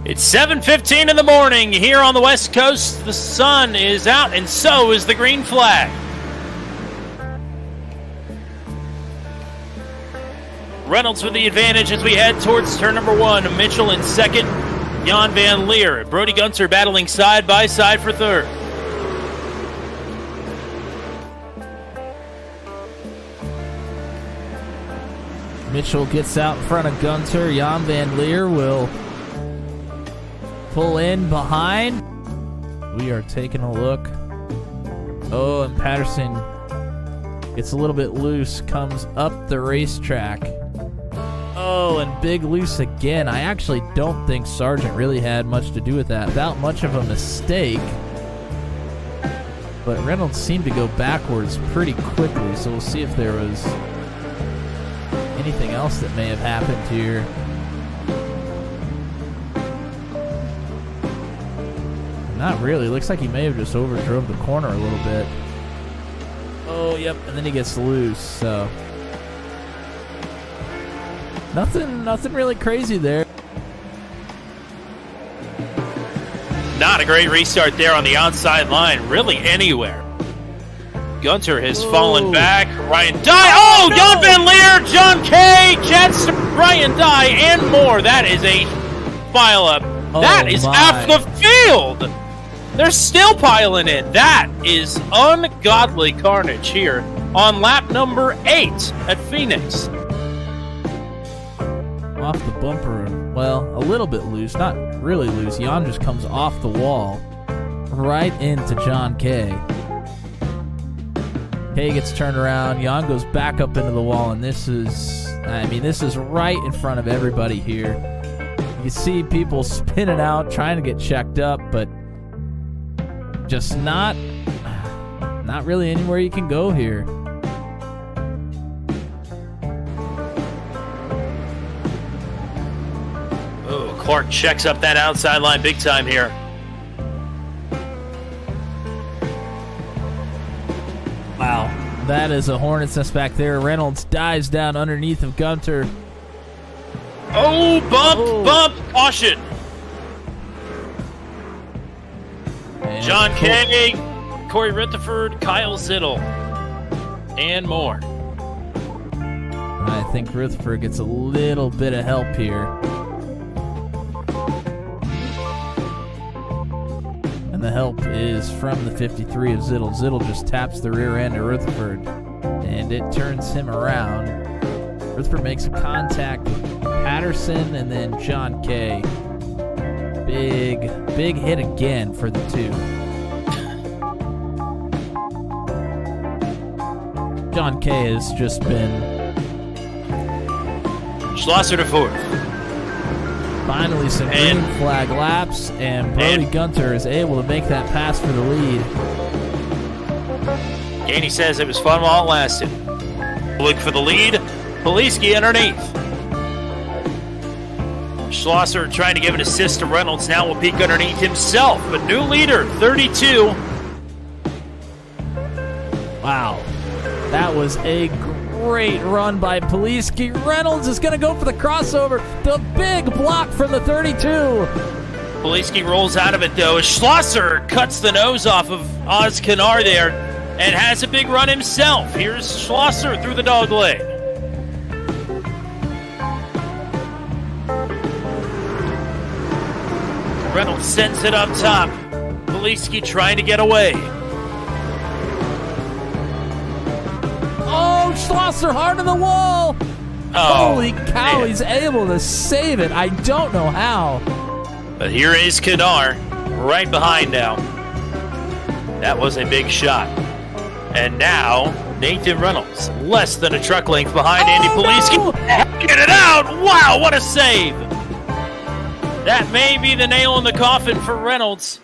It's 7:15 in the morning here on the West Coast. The sun is out, and so is the green flag. Reynolds with the advantage as we head towards turn number one. Mitchell in second. Jan Van Leer. Brody Gunter battling side by side for third. Mitchell gets out in front of Gunter. Jan Van Leer will pull in behind. We are taking a look. Oh, and Patterson gets a little bit loose, comes up the racetrack. Oh, and big loose again. I actually don't think Sargent really had much to do with that. Without much of a mistake. But Reynolds seemed to go backwards pretty quickly, so we'll see if there was anything else that may have happened here. Not really. Looks like he may have just overdrove the corner a little bit. Oh, yep. And then he gets loose, so nothing really crazy there. Not a great restart there on the outside line, really anywhere. Gunter has fallen back. Ryan Dye. Oh, no! Jan Van Leer, John Kay, Jets, Ryan Dye, and more. That is a pile up. That is half the field. They're still piling in. That is ungodly carnage here on lap number 8 at Phoenix. Off the bumper, well, a little bit loose, not really loose. Jan just comes off the wall right into John Kay. Kay gets turned around. Jan goes back up into the wall, and this is right in front of everybody here. You see people spinning out, trying to get checked up, but just not really anywhere you can go here. Oh, Clark checks up that outside line big time here. Wow. That is a hornet's nest back there. Reynolds dives down underneath of Gunter. Oh, bump, caution. And John Kay, Corey Rutherford, Kyle Zittel, and more. I think Rutherford gets a little bit of help here. And the help is from the 53 of Zittel. Zittel just taps the rear end of Rutherford, and it turns him around. Rutherford makes a contact with Patterson and then John Kay. Big hit again for the two. John Kay has just been Schlosser to fourth. Finally some green flag laps, and Brody Gunter is able to make that pass for the lead. Gainey says it was fun while it lasted. Look for the lead. Poliski underneath. Schlosser trying to give an assist to Reynolds. Now will peek underneath himself. But new leader, 32. Wow. That was a great run by Poliski. Reynolds is going to go for the crossover. The big block from the 32. Poliski rolls out of it, though. Schlosser cuts the nose off of Oz Kanar there and has a big run himself. Here's Schlosser through the dog leg. Reynolds sends it up top. Poliski trying to get away. Oh, Schlosser hard on the wall. Oh, holy cow, man. He's able to save it. I don't know how. But here is Kadar right behind now. That was a big shot. And now, Nathan Reynolds, less than a truck length behind Andy Poliski. No! Get it out! Wow, what a save! That may be the nail in the coffin for Reynolds,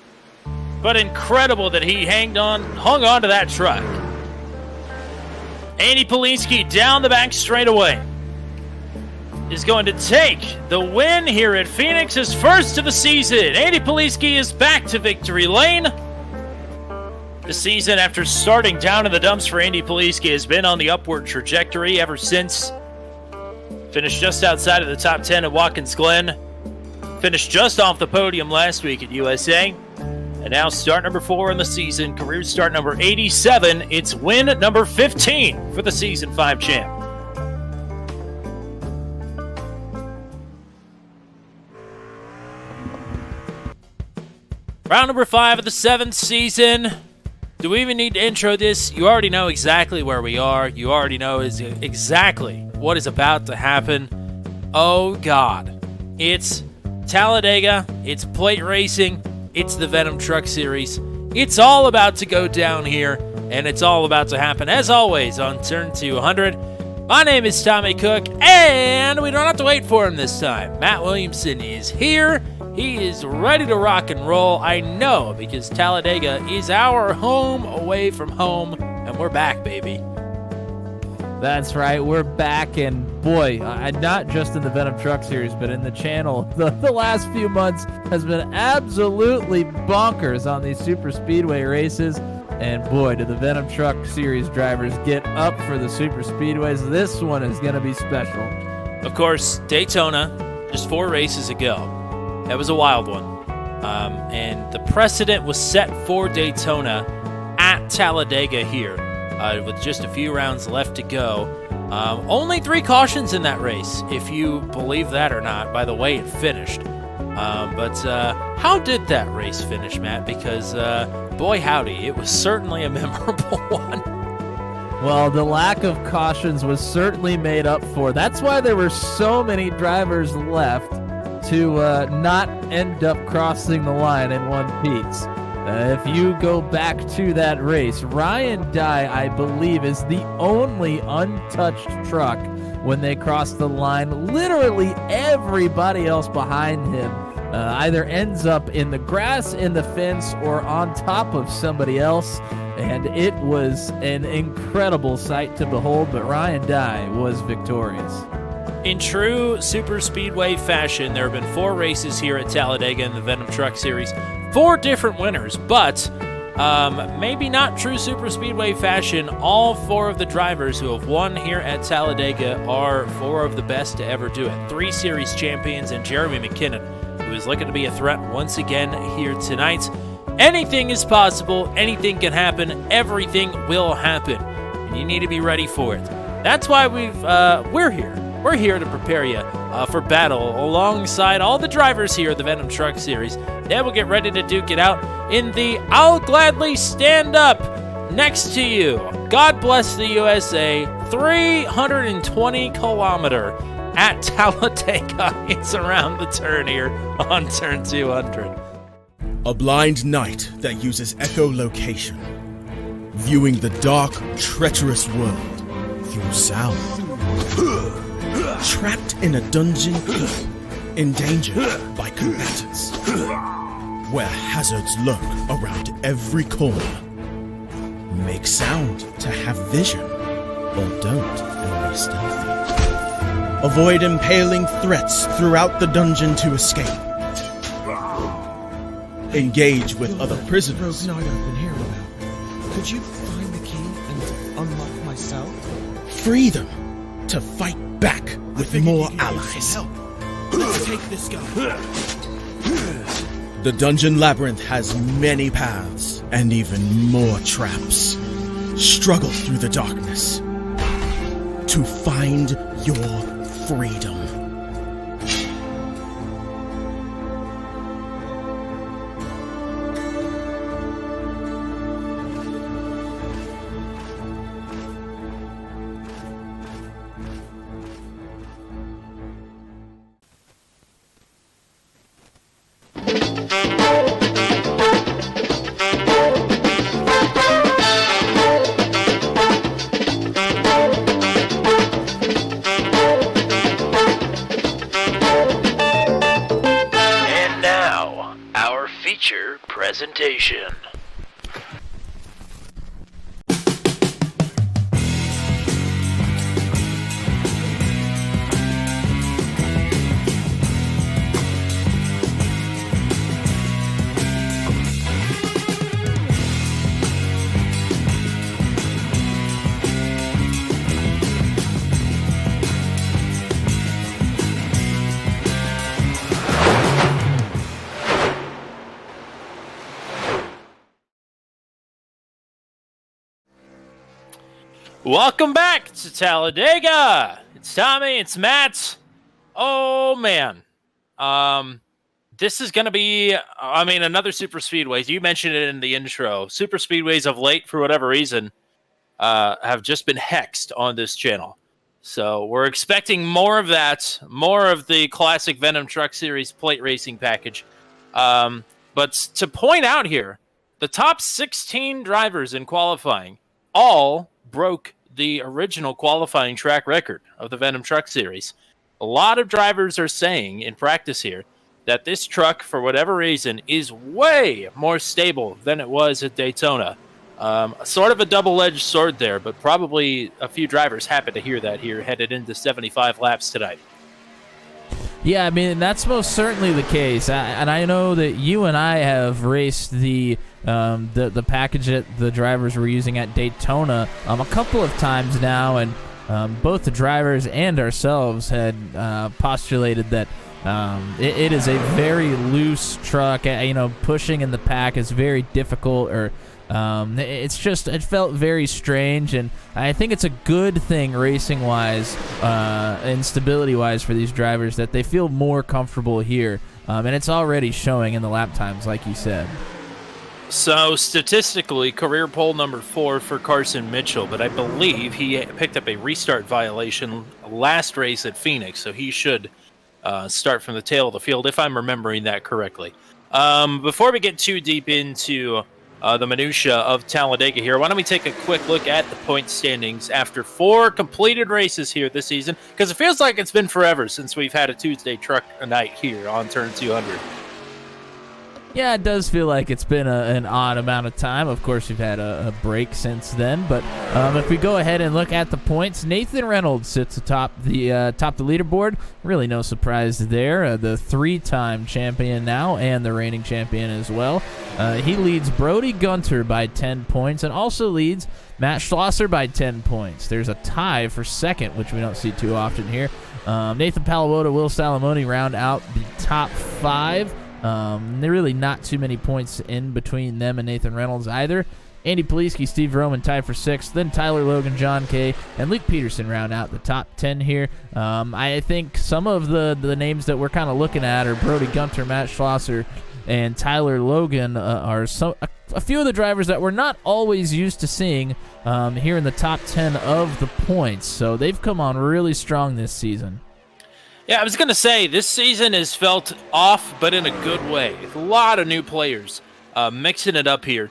but incredible that he hung on to that truck. Andy Poliski down the back straightaway is going to take the win here at Phoenix, his first of the season. Andy Poliski is back to victory lane. The season, after starting down in the dumps for Andy Poliski, has been on the upward trajectory ever since. Finished just outside of the top 10 at Watkins Glen. Finished just off the podium last week at USA. And now start number 4 in the season, career start number 87. It's win number 15 for the Season 5 champ. Round number 5 of the 7th season. Do we even need to intro this? You already know exactly where we are. You already know exactly what is about to happen. Oh, God. It's Talladega. It's plate racing. It's the Venom Truck Series. It's all about to go down here, and it's all about to happen, as always, on Turn 200. My name is Tommy Cook, and we don't have to wait for him this time. Matt Williamson is here. He is ready to rock and roll. I know, because Talladega is our home away from home, and we're back, baby. That's right, we're back, and boy, not just in the Venom Truck Series, but in the channel, the last few months has been absolutely bonkers on these super speedway races, and boy, do the Venom Truck Series drivers get up for the super speedways. This one is going to be special. Of course, Daytona, just 4 races ago. That was a wild one, and the precedent was set for Daytona at Talladega here. With just a few rounds left to go. Only 3 cautions in that race, if you believe that or not, by the way it finished. But how did that race finish, Matt? Because, boy howdy, it was certainly a memorable one. Well, the lack of cautions was certainly made up for. That's why there were so many drivers left to not end up crossing the line in one piece. If you go back to that race, Ryan Dye, I believe, is the only untouched truck when they cross the line. Literally everybody else behind him either ends up in the grass, in the fence, or on top of somebody else. And it was an incredible sight to behold, but Ryan Dye was victorious. In true super speedway fashion, there have been 4 races here at Talladega in the Venom Truck Series. 4 different winners, but maybe not true super speedway fashion. All 4 of the drivers who have won here at Talladega are 4 of the best to ever do it. 3 series champions and Jeremy McKinnon, who is looking to be a threat once again here tonight. Anything is possible. Anything can happen. Everything will happen. And you need to be ready for it. That's why we're here. We're here to prepare you for battle alongside all the drivers here at the Venom Truck Series. Then we'll get ready to duke it out in the I'll Gladly Stand Up next to you. God bless the USA. 320 kilometer at Talladega. It's around the turn here on Turn 200. A blind knight that uses echolocation, viewing the dark, treacherous world through sound. Trapped in a dungeon, endangered by combatants, where hazards lurk around every corner. Make sound to have vision, or don't and be stealthy. Avoid impaling threats throughout the dungeon to escape. Engage with other prisoners. Broken I've been hearing about. Could you find the key and unlock my cell? Free them to fight back with more allies. Let's take this guy. The dungeon labyrinth has many paths and even more traps. Struggle through the darkness to find your freedom. Presentation. Welcome back to Talladega. It's Tommy, it's Matt. Oh, man. This is going to be, another super speedways. You mentioned it in the intro. Super speedways of late, for whatever reason, have just been hexed on this channel. So we're expecting more of that, more of the classic Venom Truck Series plate racing package. But to point out here, the top 16 drivers in qualifying all broke the original qualifying track record of the Venom Truck Series. A lot of drivers are saying in practice here that this truck, for whatever reason, is way more stable than it was at Daytona. Sort of a double-edged sword there, but probably a few drivers happy to hear that here headed into 75 laps tonight. Yeah, I mean, that's most certainly the case. And I know that you and I have raced the package that the drivers were using at Daytona a couple of times now, and both the drivers and ourselves had postulated that it is a very loose truck. Pushing in the pack is very difficult, or it felt very strange, and I think it's a good thing racing-wise and stability-wise for these drivers that they feel more comfortable here, and it's already showing in the lap times, like you said. So, statistically, career pole number 4 for Carson Mitchell, but I believe he picked up a restart violation last race at Phoenix, so he should start from the tail of the field, if I'm remembering that correctly. Before we get too deep into the minutia of Talladega here, why don't we take a quick look at the point standings after 4 completed races here this season, because it feels like it's been forever since we've had a Tuesday truck night here on Turn 200. Yeah, it does feel like it's been an odd amount of time. Of course, we've had a break since then. But if we go ahead and look at the points, Nathan Reynolds sits atop the leaderboard. Really no surprise there. The 3-time champion now and the reigning champion as well. He leads Brody Gunter by 10 points and also leads Matt Schlosser by 10 points. There's a tie for second, which we don't see too often here. Nathan Palawoda, Will Salamone round out the top 5. There really not too many points in between them and Nathan Reynolds either. Andy Poliski, Steve Roman tie for 6th. Then Tyler Logan, John Kay, and Luke Peterson round out the top 10 here. I think some of the names that we're kind of looking at are Brody Gunter, Matt Schlosser, and Tyler Logan are a few of the drivers that we're not always used to seeing here in the top 10 of the points. So they've come on really strong this season. Yeah, I was going to say, this season has felt off, but in a good way. A lot of new players mixing it up here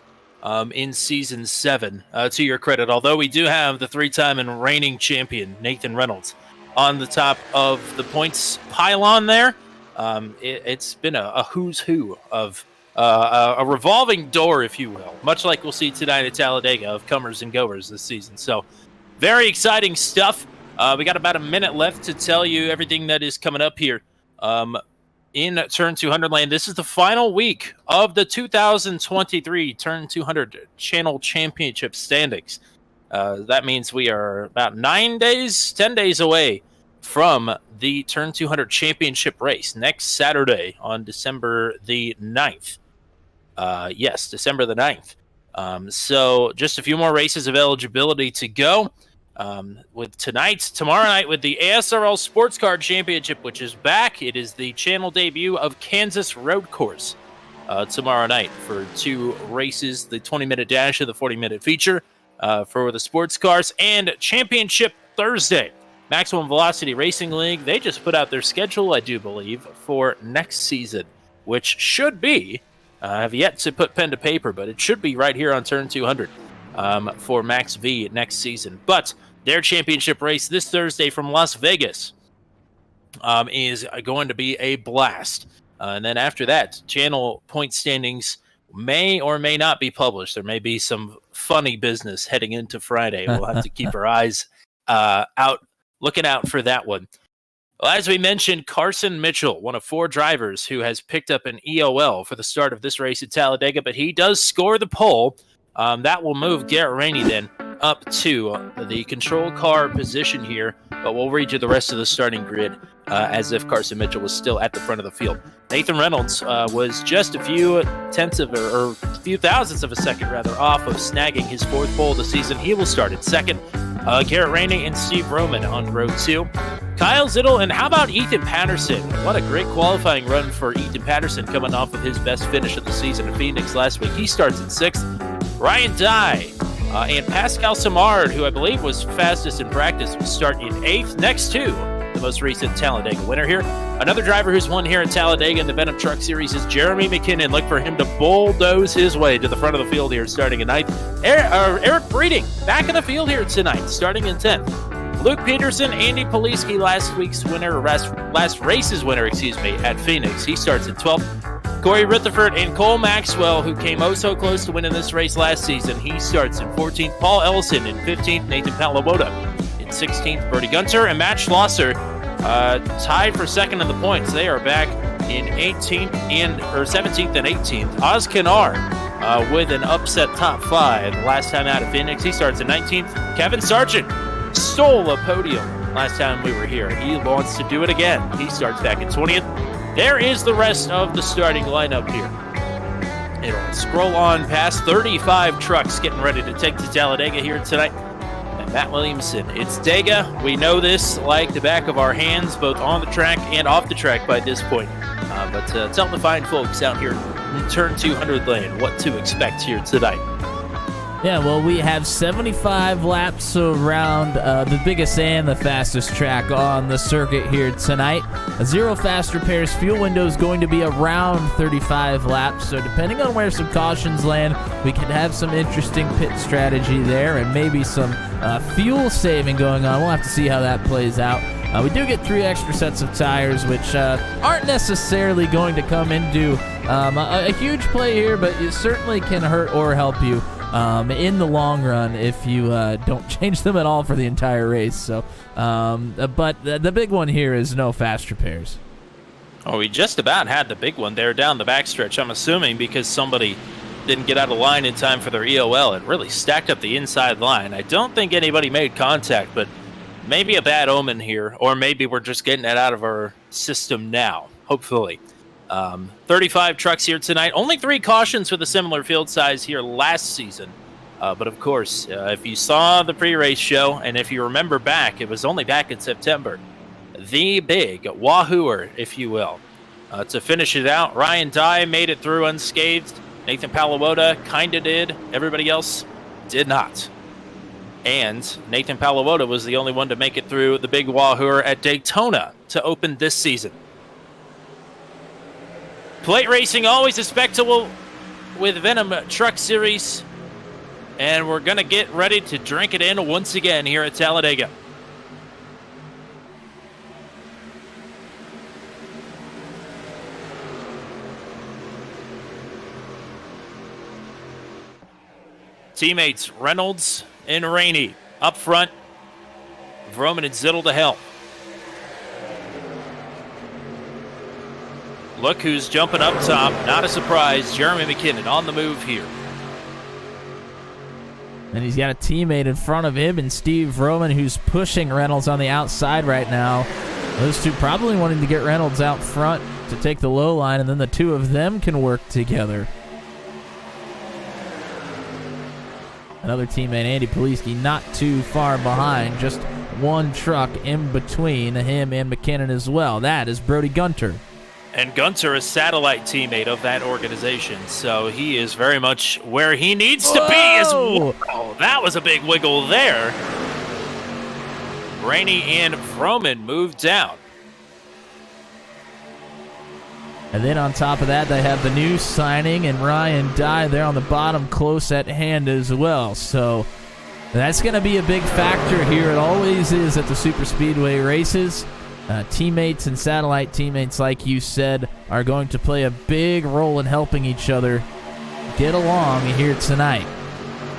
in Season 7, to your credit. Although we do have the 3-time and reigning champion, Nathan Reynolds, on the top of the points pylon there. It's been a who's who of a revolving door, if you will, much like we'll see tonight at Talladega, of comers and goers this season. So, very exciting stuff. We got about a minute left to tell you everything that is coming up here in Turn 200 land. This is the final week of the 2023 Turn 200 Channel Championship standings. That means we are about 10 days away from the Turn 200 Championship race next Saturday on December the 9th. Yes, December the 9th. So just a few more races of eligibility to go. With tomorrow night with the ASRL Sports Car Championship, which is back. It is the channel debut of Kansas Road Course tomorrow night for 2 races, the 20-minute dash and the 40-minute feature for the sports cars, and Championship Thursday. Maximum Velocity Racing League, they just put out their schedule, I do believe, for next season, which should be, I have yet to put pen to paper, but it should be right here on Turn 200. For Max V next season. But their championship race this Thursday from Las Vegas is going to be a blast. And then after that, channel point standings may or may not be published. There may be some funny business heading into Friday. We'll have to keep our eyes looking out for that one. Well, as we mentioned, Carson Mitchell, one of 4 drivers who has picked up an EOL for the start of this race at Talladega, but he does score the pole. That will move Garrett Rainey then up to the control car position here, but we'll read you the rest of the starting grid as if Carson Mitchell was still at the front of the field. Nathan Reynolds was just a few tenths of, or a few thousandths of a second rather, off of snagging his 4th pole of the season. He will start at 2nd. Garrett Rainey and Steve Roman on row 2. Kyle Zittel, and how about Ethan Patterson? What a great qualifying run for Ethan Patterson coming off of his best finish of the season in Phoenix last week. He starts in 6th. Ryan Dye and Pascal Samard, who I believe was fastest in practice, will start in 8th, next to the most recent Talladega winner here. Another driver who's won here at Talladega in the Venom Truck Series is Jeremy McKinnon. Look for him to bulldoze his way to the front of the field here, starting in 9th. Eric Breeding, back in the field here tonight, starting in 10th. Luke Peterson, Andy Poliski, last race's winner, at Phoenix. He starts in 12th. Corey Rutherford and Cole Maxwell, who came oh so close to winning this race last season. He starts in 14th. Paul Ellison in 15th. Nathan Palawoda in 16th. Brody Gunter and Matt Schlosser tied for second in the points. They are back in 17th and 18th. Oz Kinar with an upset top 5 last time out of Phoenix. He starts in 19th. Kevin Sargent stole a podium last time we were here. He wants to do it again. He starts back in 20th. There is the rest of the starting lineup here. It'll scroll on past 35 trucks getting ready to take to Talladega here tonight. And Matt Williamson, it's Dega. We know this like the back of our hands, both on the track and off the track by this point. But tell the fine folks out here in turn 200 lane what to expect here tonight. Yeah, well, we have 75 laps around the biggest and the fastest track on the circuit here tonight. A zero fast repairs fuel window is going to be around 35 laps, so depending on where some cautions land, we could have some interesting pit strategy there and maybe some fuel saving going on. We'll have to see how that plays out. We do get 3 extra sets of tires, which aren't necessarily going to come into a huge play here, but it certainly can hurt or help you in the long run if you don't change them at all for the entire race. So, but the big one here is no fast repairs. Oh, we just about had the big one there down the backstretch, I'm assuming because somebody didn't get out of line in time for their EOL. It really stacked up the inside line. I don't think anybody made contact, but maybe a bad omen here, or maybe we're just getting it out of our system now, hopefully. 35 trucks here tonight. Only 3 cautions with a similar field size here last season. But of course, if you saw the pre-race show, and if you remember back, it was only back in September. The big wahooer, if you will. To finish it out, Ryan Dye made it through unscathed. Nathan Palawoda kinda did. Everybody else did not. And Nathan Palawoda was the only one to make it through the big wahooer at Daytona to open this season. Plate racing, always a spectacle with Venom Truck Series. And we're going to get ready to drink it in once again here at Talladega. Teammates Reynolds and Rainey up front. Vroman and Zittel to help. Look who's jumping up top. Not a surprise. Jeremy McKinnon on the move here. And he's got a teammate in front of him, and Steve Roman, who's pushing Reynolds on the outside right now. Those two probably wanting to get Reynolds out front to take the low line, and then the two of them can work together. Another teammate, Andy Poliski, not too far behind. Just one truck in between him and McKinnon as well. That is Brody Gunter. And Gunter, a satellite teammate of that organization, so he is very much where he needs to be as well. Oh, that was a big wiggle there. Rainey and Vroman moved down. And then on top of that, they have the new signing and Ryan Dye there on the bottom, close at hand as well. So that's going to be a big factor here. It always is at the super speedway races. Teammates and satellite teammates, like you said, are going to play a big role in helping each other get along here tonight.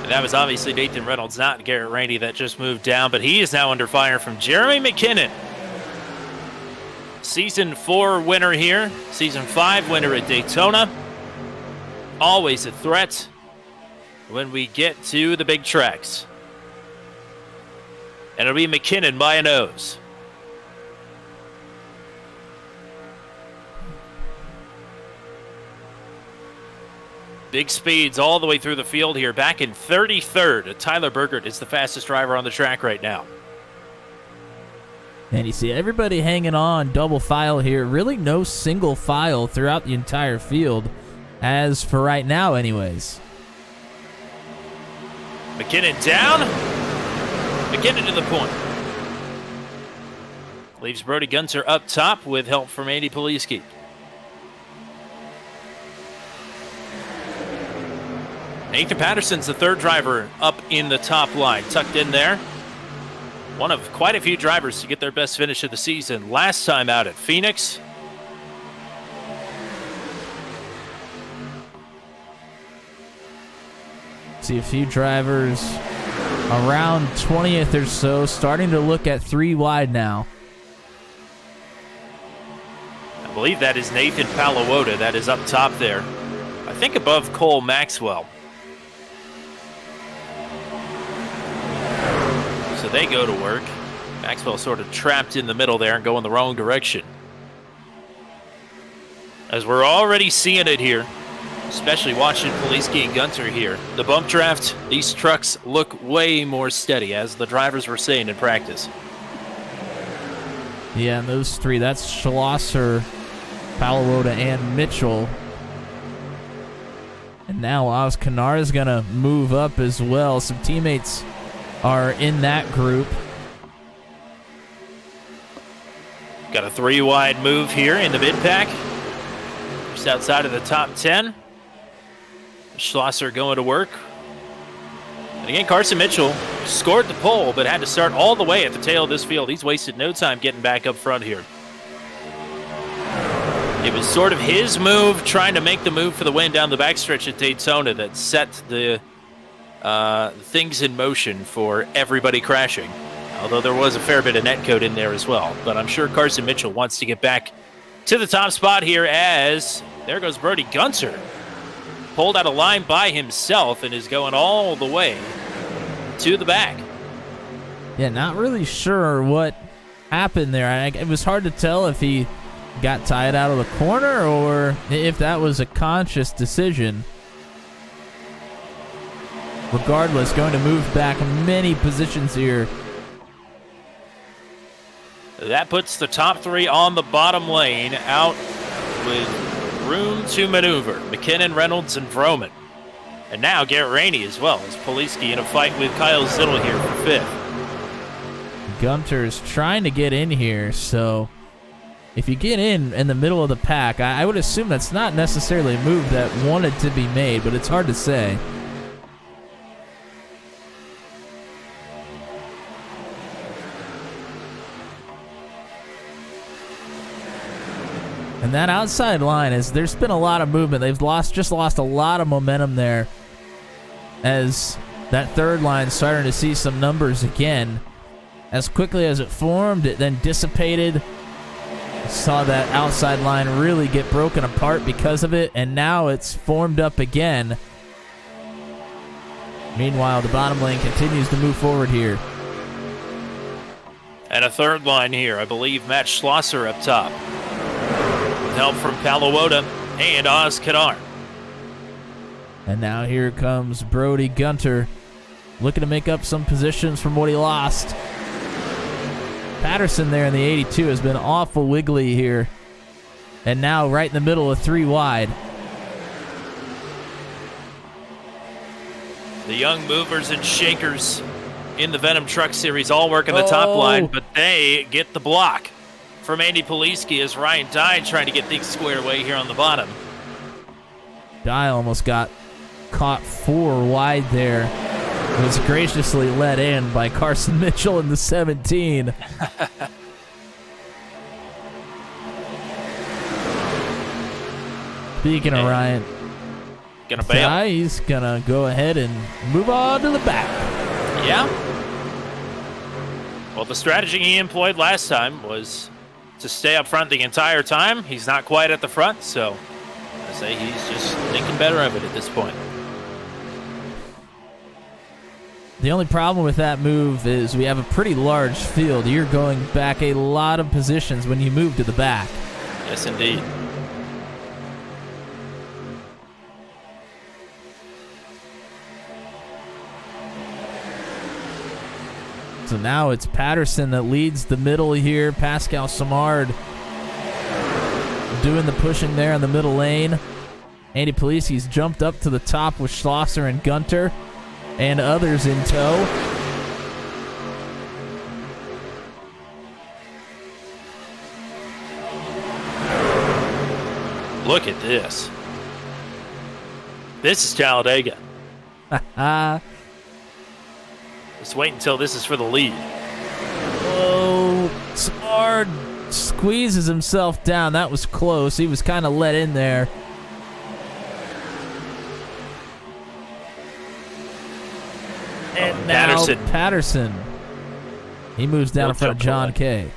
And that was obviously Nathan Reynolds, not Garrett Rainey, that just moved down, but he is now under fire from Jeremy McKinnon. Season 4 winner here, Season 5 winner at Daytona. Always a threat when we get to the big tracks. And it'll be McKinnon by a nose. Big speeds all the way through the field here. Back in 33rd, Tyler Burgert is the fastest driver on the track right now. And you see everybody hanging on double file here. Really no single file throughout the entire field, as for right now anyways. McKinnon down. McKinnon to the point. Leaves Brody Gunter up top with help from Andy Poliski. Nathan Patterson's the third driver up in the top line, tucked in there. One of quite a few drivers to get their best finish of the season last time out at Phoenix. See a few drivers around 20th or so, starting to look at 3 wide now. I believe that is Nathan Palawota that is up top there. I think above Cole Maxwell. So they go to work. Maxwell sort of trapped in the middle there and going the wrong direction. As we're already seeing it here, especially watching Poliski and Gunter here. The bump draft, these trucks look way more steady, as the drivers were saying in practice. Yeah, and those 3, that's Schlosser, Palawota, and Mitchell. And now Oz Canar is going to move up as well. Some teammates are in that group. Got a 3-wide move here in the mid-pack. Just outside of the top 10. Schlosser going to work. And again, Carson Mitchell scored the pole, but had to start all the way at the tail of this field. He's wasted no time getting back up front here. It was sort of his move, trying to make the move for the win down the backstretch at Daytona, that set the things in motion for everybody crashing. Although there was a fair bit of netcode in there as well. But I'm sure Carson Mitchell wants to get back to the top spot here, as there goes Brody Gunter. Pulled out a line by himself and is going all the way to the back. Yeah, not really sure what happened there. It was hard to tell if he got tied out of the corner or if that was a conscious decision. Regardless, going to move back many positions here. That puts the top 3 on the bottom lane, out with room to maneuver. McKinnon, Reynolds, and Vroman. And now Garrett Rainey as well, as Poliski in a fight with Kyle Zittel here for 5th. Gunter's trying to get in here, so if you get in the middle of the pack, I would assume that's not necessarily a move that wanted to be made, but it's hard to say. And that outside line, there's been a lot of movement. They've just lost a lot of momentum there, as that third line starting to see some numbers again. As quickly as it formed, it then dissipated. Saw that outside line really get broken apart because of it, and now it's formed up again. Meanwhile, the bottom lane continues to move forward here. And a third line here, I believe Matt Schlosser up top. Help from Palawota and Oz Canar. And now here comes Brody Gunter, looking to make up some positions from what he lost. Patterson there in the 82 has been awful wiggly here. And now right in the middle of 3 wide. The young movers and shakers in the Venom Truck Series all working the top line, but they get the block from Andy Poliski as Ryan Dye trying to get things squared away here on the bottom. Dye almost got caught 4 wide there. Was graciously let in by Carson Mitchell in the 17. Speaking of Ryan, Gonna bail. Dye, he's gonna go ahead and move on to the back. Yeah. Well, the strategy he employed last time was to stay up front the entire time. He's not quite at the front, so I say he's just thinking better of it at this point. The only problem with that move is we have a pretty large field. You're going back a lot of positions when you move to the back. Yes, indeed. So now it's Patterson that leads the middle here. Pascal Samard doing the pushing there in the middle lane. Andy Poliski's jumped up to the top with Schlosser and Gunter and others in tow. Look at this. This is Talladega. Just wait until this is for the lead. Oh, Samard squeezes himself down. That was close. He was kind of let in there. And now Patterson. He moves down in front of John Kay.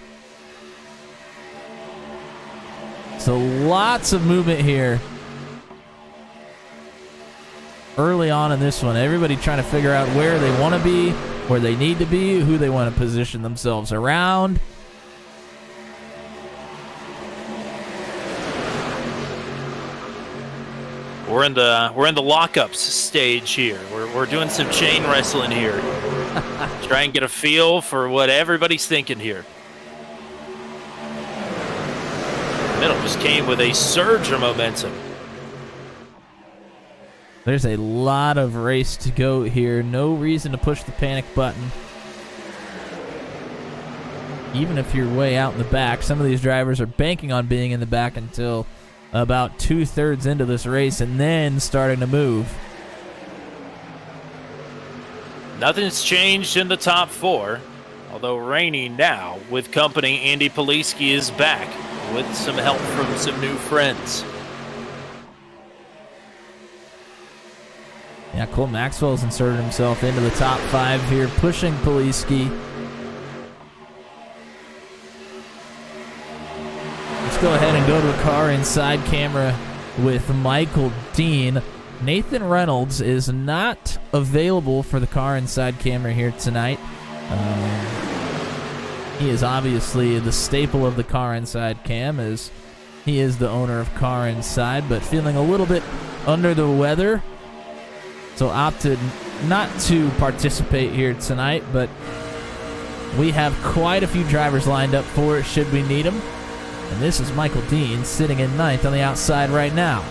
So lots of movement here early on in this one. Everybody trying to figure out where they want to be, where they need to be, who they want to position themselves around. We're in the lockups stage here. We're doing some chain wrestling here. Try and get a feel for what everybody's thinking here. Middle just came with a surge of momentum. There's a lot of race to go here. No reason to push the panic button. Even if you're way out in the back, some of these drivers are banking on being in the back until about 2/3 into this race and then starting to move. Nothing's changed in the top four, although Rainey now with company. Andy Poliski is back with some help from some new friends. Yeah, Cole Maxwell's inserted himself into the top 5 here, pushing Poliski. Let's go ahead and go to a car inside camera with Michael Dean. Nathan Reynolds is not available for the car inside camera here tonight. He is obviously the staple of the car inside cam, as he is the owner of Car Inside, but feeling a little bit under the weather, so opted not to participate here tonight. But we have quite a few drivers lined up for it should we need them. And this is Michael Dean sitting in 9th on the outside right now.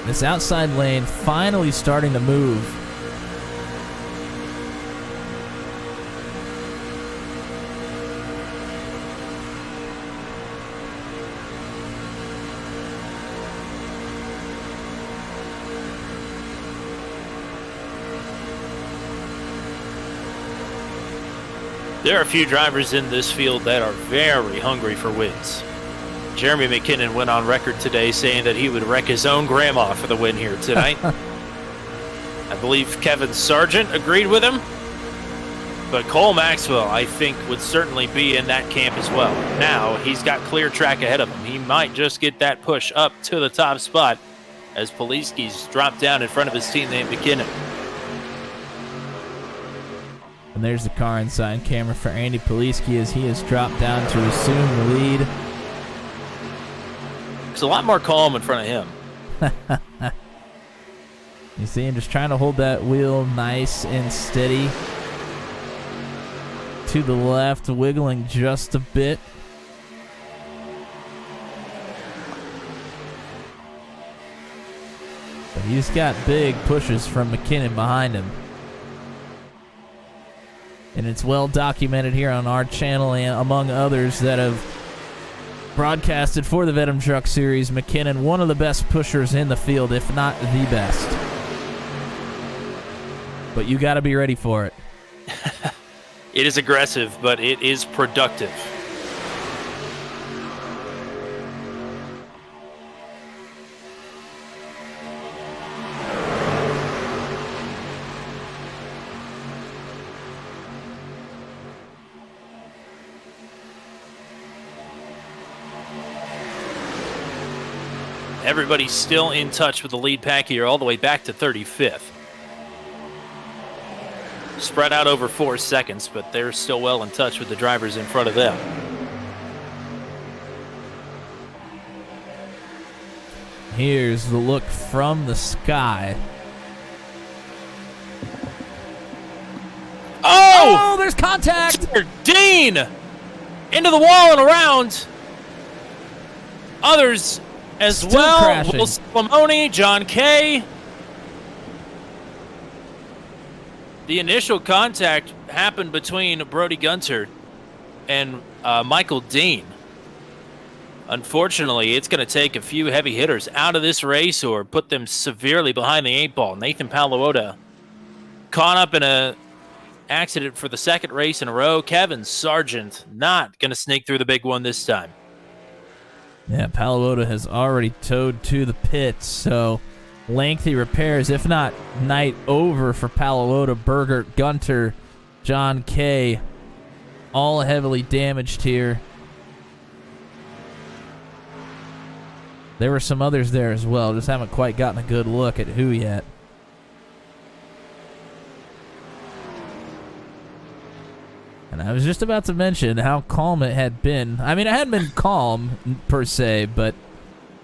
This outside lane finally starting to move. There are a few drivers in this field that are very hungry for wins. Jeremy McKinnon went on record today saying that he would wreck his own grandma for the win here tonight. I believe Kevin Sargent agreed with him. But Cole Maxwell, I think, would certainly be in that camp as well. Now, he's got clear track ahead of him. He might just get that push up to the top spot as Poliski's dropped down in front of his teammate McKinnon. And there's the car inside camera for Andy Poliski as he has dropped down to assume the lead. There's a lot more calm in front of him. You see him just trying to hold that wheel nice and steady. To the left, wiggling just a bit. But he's got big pushes from McKinnon behind him. And it's well documented here on our channel and among others that have broadcasted for the Venom Truck Series. McKinnon, one of the best pushers in the field, if not the best. But you got to be ready for it. It is aggressive, but it is productive. Everybody's still in touch with the lead pack here, all the way back to 35th. spread out over 4 seconds, but they're still well in touch with the drivers in front of them. Here's the look from the sky. Oh, there's contact! Dean! Into the wall and around. Others as Still well. crashing. Will Salamone, John Kay. The initial contact happened between Brody Gunter and Michael Dean. Unfortunately, it's going to take a few heavy hitters out of this race or put them severely behind the 8 ball. Nathan Palawoda caught up in a accident for the second race in a row. Kevin Sargent not going to sneak through the big one this time. Yeah, Palawoda has already towed to the pits, so lengthy repairs, if not night over for Palawoda, Bergert, Gunter, John Kay, all heavily damaged here. There were some others there as well, just haven't quite gotten a good look at who yet. And I was just about to mention how calm it had been. I mean, it hadn't been calm per se, but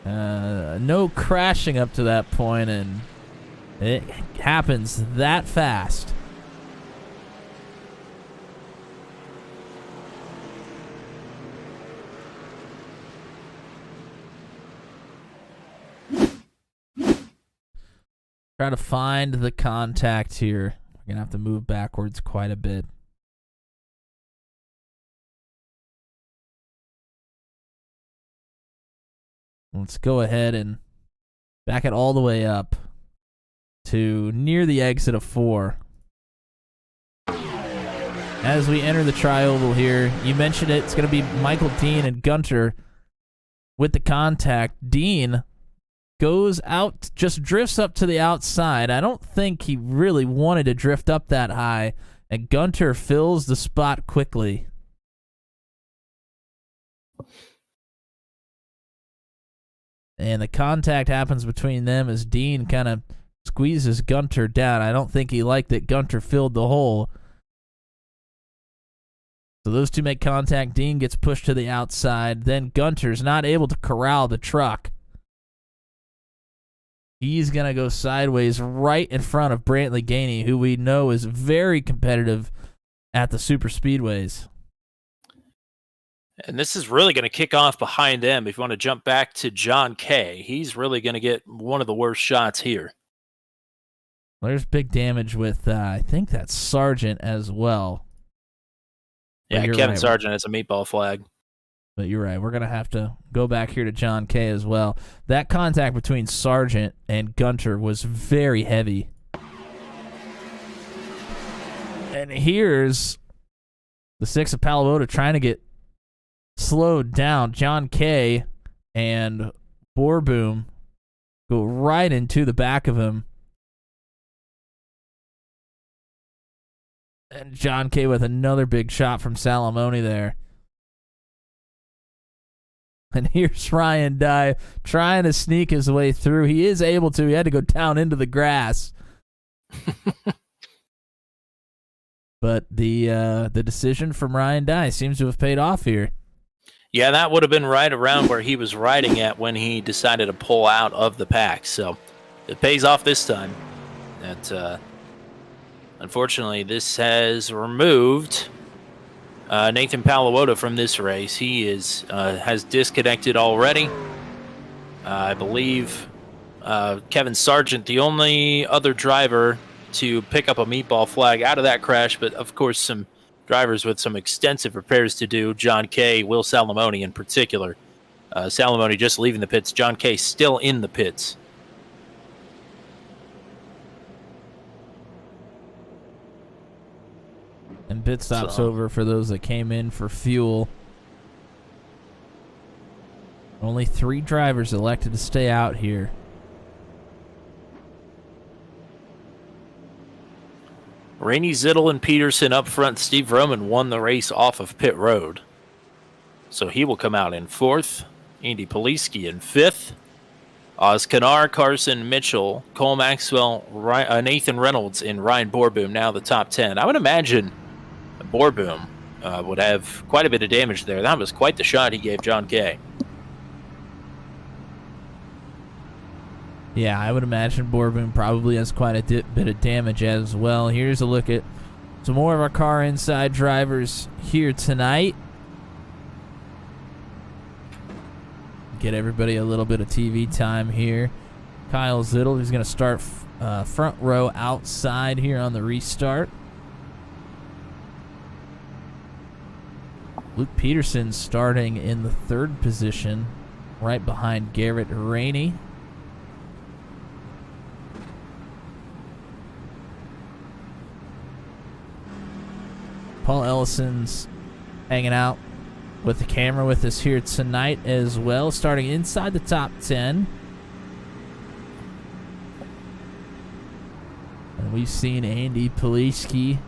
no crashing up to that point, and it happens that fast. Try to find the contact here. We're going to have to move backwards quite a bit. Let's go ahead and back it all the way up to near the exit of 4. As we enter the tri-oval here, you mentioned it, it's going to be Michael Dean and Gunter with the contact. Dean goes out, just drifts up to the outside. I don't think he really wanted to drift up that high, and Gunter fills the spot quickly. And the contact happens between them as Dean kind of squeezes Gunter down. I don't think he liked that Gunter filled the hole. So those two make contact. Dean gets pushed to the outside. Then Gunter's not able to corral the truck. He's going to go sideways right in front of Brantley Gainey, who we know is very competitive at the super speedways. And this is really going to kick off behind them. If you want to jump back to John Kay, he's really going to get one of the worst shots here. There's big damage with, I think that's Sargent as well. Yeah, Kevin right. Sargent has a meatball flag. But you're right. We're going to have to go back here to John Kay as well. That contact between Sargent and Gunter was very heavy. And here's the 6 of Palawoda trying to get slowed down. John Kay and Borboom go right into the back of him. And John Kay with another big shot from Salamone there. And here's Ryan Dye trying to sneak his way through. He is able to. He had to go down into the grass. But the decision from Ryan Dye seems to have paid off here. Yeah, that would have been right around where he was riding at when he decided to pull out of the pack. So it pays off this time. That unfortunately, this has removed Nathan Palawoda from this race. He has disconnected already. I believe Kevin Sargent, the only other driver to pick up a meatball flag out of that crash, but of course some drivers with some extensive repairs to do. John Kay, Will Salamone in particular. Salamone just leaving the pits. John Kay still in the pits. And pit stops over for those that came in for fuel. Only 3 drivers elected to stay out here. Rainey Zittel and Peterson up front. Steve Roman won the race off of pit road. So he will come out in 4th. Andy Poliski in 5th. Oz Kanar, Carson Mitchell, Cole Maxwell, Nathan Reynolds, and Ryan Borboom now the top 10. I would imagine Borboom would have quite a bit of damage there. That was quite the shot he gave John Kay. Yeah, I would imagine Borboom probably has quite a bit of damage as well. Here's a look at some more of our car inside drivers here tonight. Get everybody a little bit of TV time here. Kyle Zittel, who's going to start front row outside here on the restart. Luke Peterson starting in the 3rd position, right behind Garrett Rainey. Paul Ellison's hanging out with the camera with us here tonight as well, starting inside the top 10. And we've seen Andy Poliski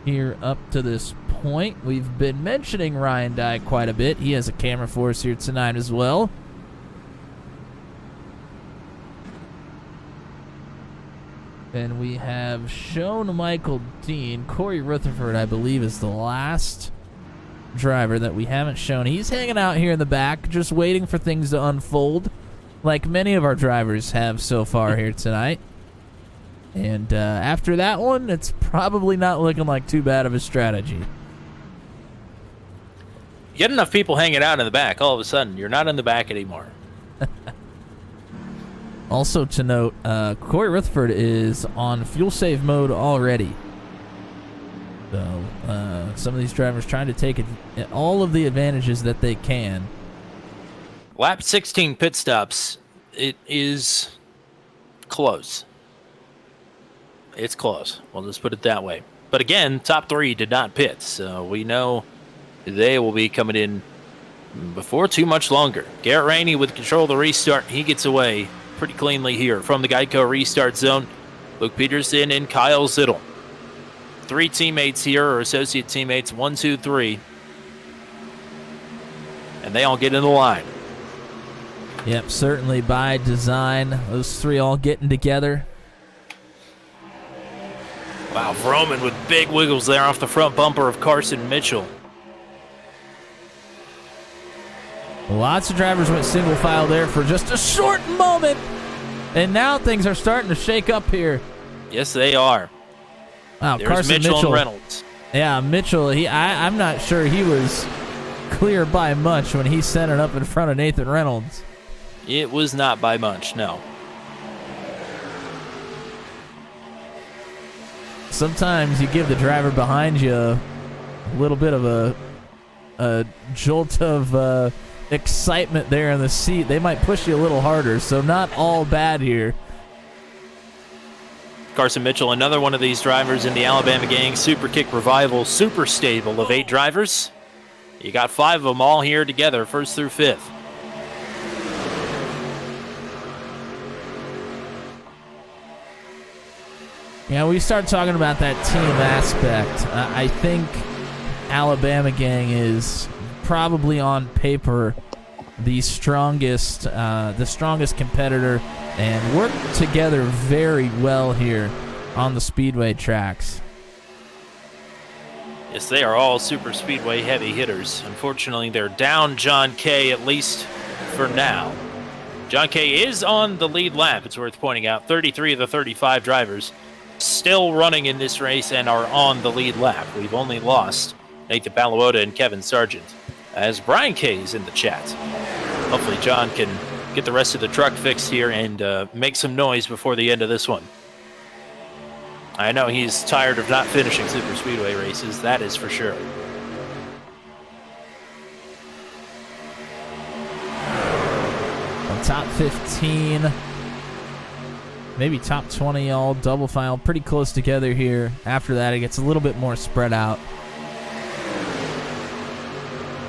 here up to this point. We've been mentioning Ryan Dye quite a bit. He has a camera for us here tonight as well. And we have shown Michael Dean. Corey Rutherford, I believe, is the last driver that we haven't shown. He's hanging out here in the back, just waiting for things to unfold, like many of our drivers have so far here tonight. And after that one, it's probably not looking like too bad of a strategy. You get enough people hanging out in the back, all of a sudden, you're not in the back anymore. Also to note, Corey Rutherford is on fuel save mode already. So some of these drivers trying to take all of the advantages that they can. Lap 16 pit stops. It is close. It's close. We'll just put it that way. But again, top 3 did not pit, so we know they will be coming in before too much longer. Garrett Rainey with control of the restart. He gets away pretty cleanly here from the Geico restart zone. Luke Peterson and Kyle Zittel. 3 teammates here, or associate teammates, 1, 2, 3. And they all get in the line. Yep, certainly by design. Those 3 all getting together. Wow, Vroman with big wiggles there off the front bumper of Carson Mitchell. Lots of drivers went single file there for just a short moment. And now things are starting to shake up here. Yes, they are. Wow, There's Carson Mitchell Mitchell and Reynolds. Yeah, Mitchell, I'm not sure he was clear by much when he sent it up in front of Nathan Reynolds. It was not by much, no. Sometimes you give the driver behind you a little bit of a jolt of excitement there in the seat. They might push you a little harder, so not all bad here. Carson Mitchell, another one of these drivers in the Alabama Gang Super Kick Revival Super Stable of 8 drivers. You got 5 of them all here together, 1st through 5th. Yeah, we start talking about that team aspect. I think Alabama Gang is probably on paper the strongest competitor, and work together very well here on the speedway tracks. Yes, they are all super speedway heavy hitters. Unfortunately, they're down John Kay, at least for now. John Kay is on the lead lap, it's worth pointing out. 33 of the 35 drivers still running in this race and are on the lead lap. We've only lost Nathan Paluota and Kevin Sargent, as Brian Kay is in the chat. Hopefully John can get the rest of the truck fixed here and make some noise before the end of this one. I know he's tired of not finishing super speedway races, that is for sure. Top 15, maybe top 20, all double file, pretty close together here. After that, it gets a little bit more spread out.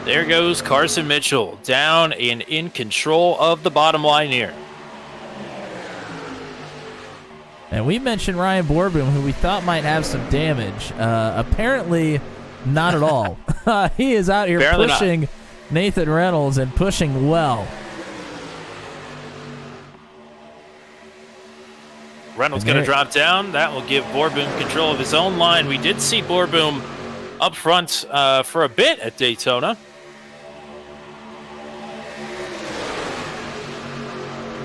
There goes Carson Mitchell, down and in control of the bottom line here. And we mentioned Ryan Borboom, who we thought might have some damage. Apparently, not at all. He is out here pushing Nathan Reynolds and pushing well. Reynolds going to drop down. That will give Borboom control of his own line. We did see Borboom up front for a bit at Daytona.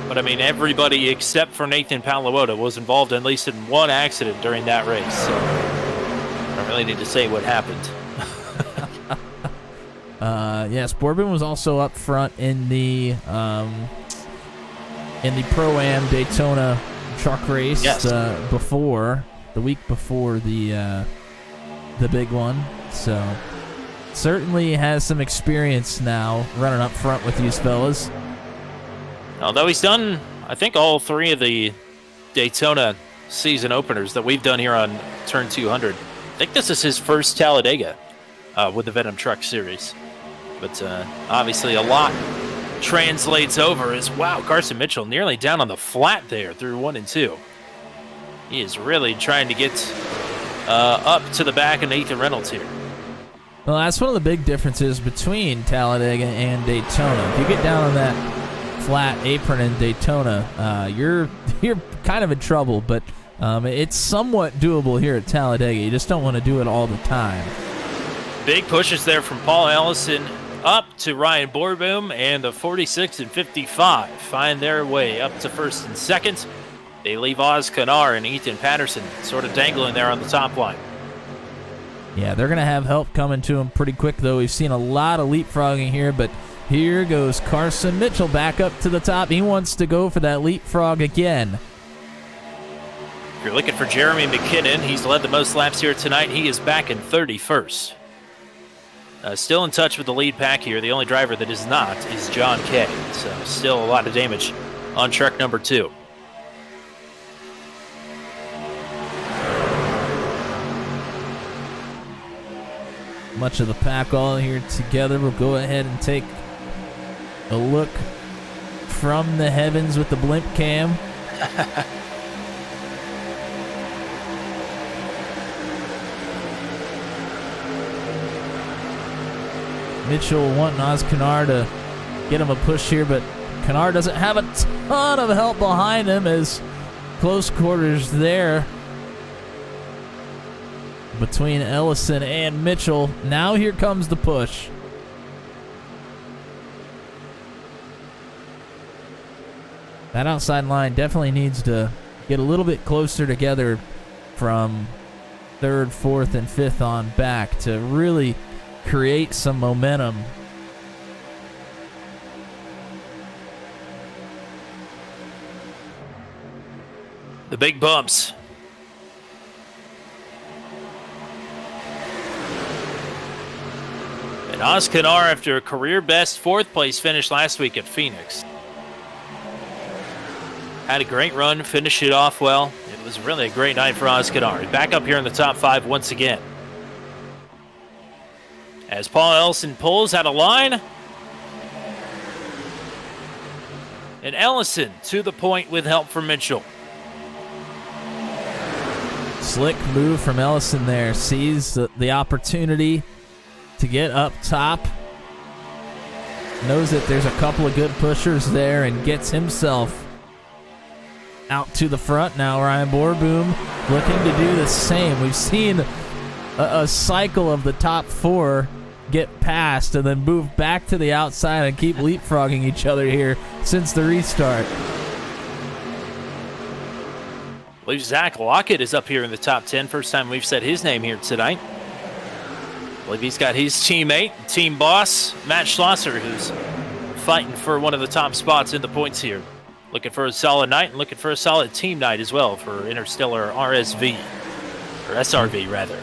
But, I mean, everybody except for Nathan Paluota was involved at least in one accident during that race. So I don't really need to say what happened. Yes, Borboom was also up front in the Pro-Am Daytona truck race before the week before the big one. So certainly has some experience now running up front with these fellas. Although he's done, I think, all three of the Daytona season openers that we've done here on Turn 200. I think this is his first Talladega with the Venom Truck Series. But obviously a lot translates over as, wow, Carson Mitchell nearly down on the flat there through 1 and 2. He is really trying to get up to the back of Nathan Reynolds here. Well, that's one of the big differences between Talladega and Daytona. If you get down on that flat apron in Daytona, you're kind of in trouble, but it's somewhat doable here at Talladega. You just don't want to do it all the time. Big pushes there from Paul Ellison up to Ryan Borboom, and the 46 and 55 find their way up to first and second. They leave Oz Canar and Ethan Patterson sort of dangling there on the top line. Yeah, they're going to have help coming to them pretty quick, though. We've seen a lot of leapfrogging here, but here goes Carson Mitchell back up to the top. He wants to go for that leapfrog again. If you're looking for Jeremy McKinnon, he's led the most laps here tonight. He is back in 31st. Still in touch with the lead pack here. The only driver that is not is John Kay. So still a lot of damage on truck number 2. Much of the pack all here together. We'll go ahead and take a look from the heavens with the blimp cam. Mitchell wanting Oz Canar to get him a push here, but Canar doesn't have a ton of help behind him as close quarters there between Ellison and Mitchell. Now here comes the push. That outside line definitely needs to get a little bit closer together from 3rd, 4th, and 5th on back to really create some momentum. The big bumps. And Oz Canar, after a career best 4th place finish last week at Phoenix, had a great run, finished it off well. It was really a great night for Oz Canar. Back up here in the top 5 once again. As Paul Ellison pulls out of line. And Ellison to the point with help from Mitchell. Slick move from Ellison there. Sees the opportunity to get up top. Knows that there's a couple of good pushers there and gets himself out to the front. Now Ryan Borboom looking to do the same. We've seen a cycle of the top 4 get past and then move back to the outside and keep leapfrogging each other here since the restart. I believe Zach Lockett is up here in the top 10. First time we've said his name here tonight. I believe he's got his teammate, team boss, Matt Schlosser, who's fighting for one of the top spots in the points here. Looking for a solid night and looking for a solid team night as well for Interstellar RSV, or SRV rather.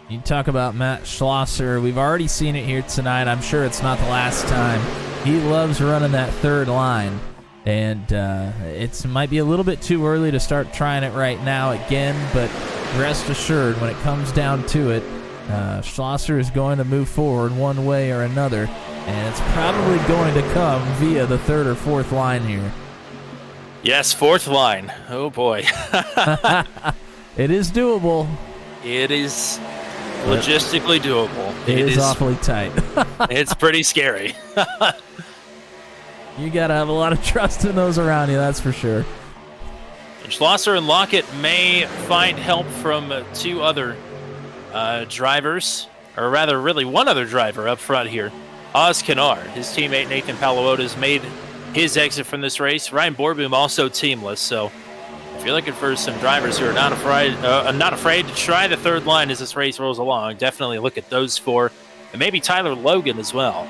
You talk about Matt Schlosser. We've already seen it here tonight. I'm sure it's not the last time. He loves running that 3rd line. And it might be a little bit too early to start trying it right now again, but rest assured, when it comes down to it, Schlosser is going to move forward one way or another, and it's probably going to come via the 3rd or 4th line here. Yes, 4th line. Oh, boy. It is doable. It is logistically doable. It is awfully tight. It's pretty scary. You got to have a lot of trust in those around you, that's for sure. And Schlosser and Lockett may find help from two other drivers, or rather, really one other driver up front here. Oz Kennard, his teammate Nathan Palawotas made his exit from this race. Ryan Borboom also teamless, so if you're looking for some drivers who are not afraid to try the third line as this race rolls along, definitely look at those four. And maybe Tyler Logan as well,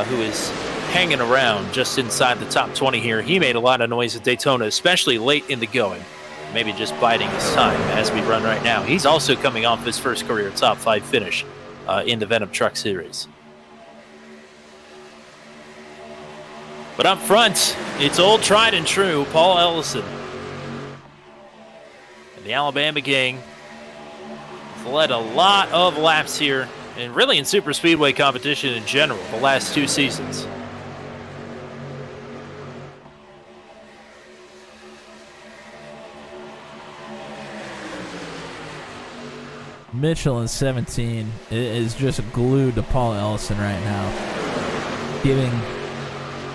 who is hanging around just inside the top 20 here. He made a lot of noise at Daytona, especially late in the going. Maybe just biding his time as we run right now. He's also coming off his first career top 5 finish in the Venom Truck Series. But up front, it's old tried and true Paul Ellison. And the Alabama gang has led a lot of laps here, and really in super speedway competition in general, the last 2 seasons. Mitchell in 17 is just glued to Paul Ellison right now, giving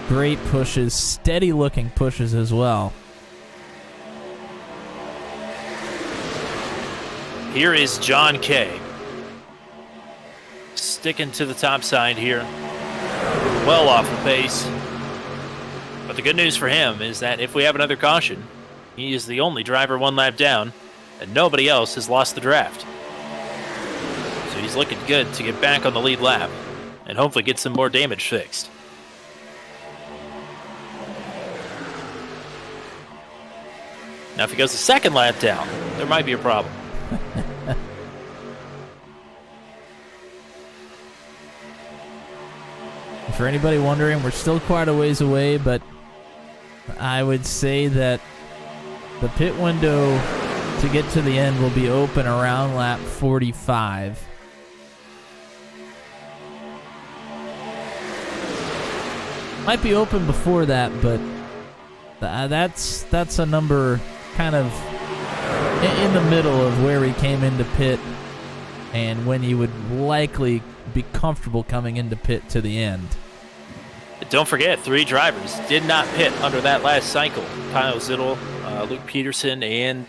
great pushes, steady looking pushes as well. Here is John Kay, sticking to the top side here, well off the pace. But the good news for him is that if we have another caution, he is the only driver 1 lap down, and nobody else has lost the draft. So he's looking good to get back on the lead lap and hopefully get some more damage fixed. Now, if he goes a second lap down, there might be a problem. For anybody wondering, we're still quite a ways away, but I would say that the pit window to get to the end will be open around lap 45. Might be open before that, but that's a number kind of in the middle of where he came into pit and when he would likely be comfortable coming into pit to the end. Don't forget, 3 drivers did not pit under that last cycle. Kyle Zittel, Luke Peterson, and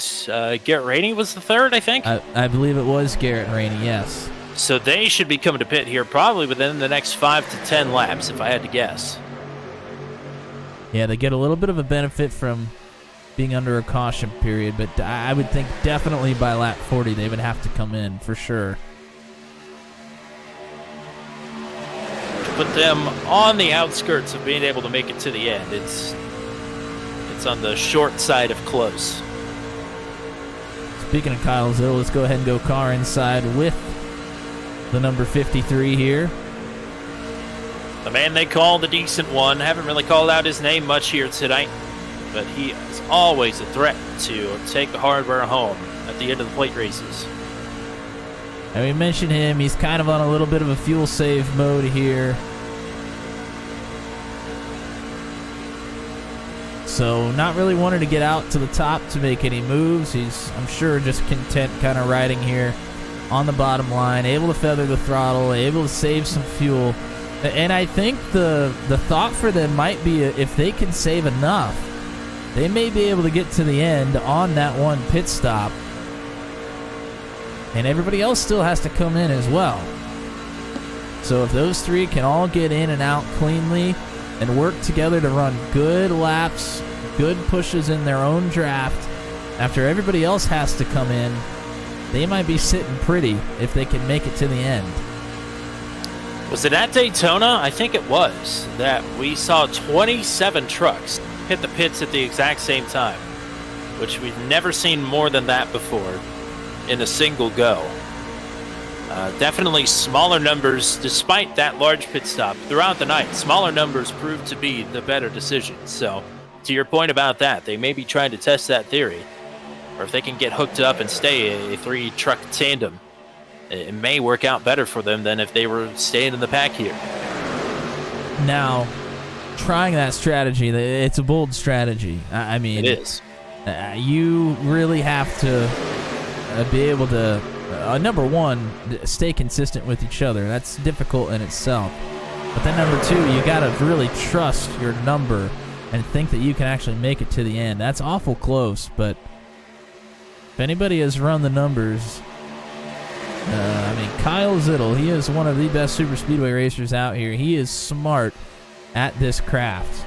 Garrett Rainey was the third, I think? I believe it was Garrett Rainey, yes. So they should be coming to pit here probably within the next 5 to 10 laps, if I had to guess. Yeah, they get a little bit of a benefit from being under a caution period, but I would think definitely by lap 40 they would have to come in for sure. Put them on the outskirts of being able to make it to the end. It's on the short side of close. Speaking of Kyle Zittel, let's go ahead and go car inside with the number 53 here. The man they call the decent one. Haven't really called out his name much here tonight, but he is always a threat to take the hardware home at the end of the plate races. And we mentioned him. He's kind of on a little bit of a fuel save mode here. So not really wanting to get out to the top to make any moves. He's, I'm sure, just content kind of riding here on the bottom line, able to feather the throttle, able to save some fuel. And I think the thought for them might be if they can save enough, they may be able to get to the end on that one pit stop. And everybody else still has to come in as well. So if those 3 can all get in and out cleanly and work together to run good laps, good pushes in their own draft, after everybody else has to come in, they might be sitting pretty if they can make it to the end. Was it at Daytona? I think it was, that we saw 27 trucks hit the pits at the exact same time, which we've never seen more than that before in a single go. Definitely smaller numbers, despite that large pit stop throughout the night. Smaller numbers proved to be the better decision. So, to your point about that, they may be trying to test that theory, or if they can get hooked up and stay a 3-truck tandem, it may work out better for them than if they were staying in the pack here. Now, trying that strategy, it's a bold strategy. I mean, it is. You really have to be able to, number one, stay consistent with each other. That's difficult in itself. But then number 2, you got to really trust your number and think that you can actually make it to the end. That's awful close, but if anybody has run the numbers, Kyle Zittel, he is one of the best super speedway racers out here. He is smart at this craft.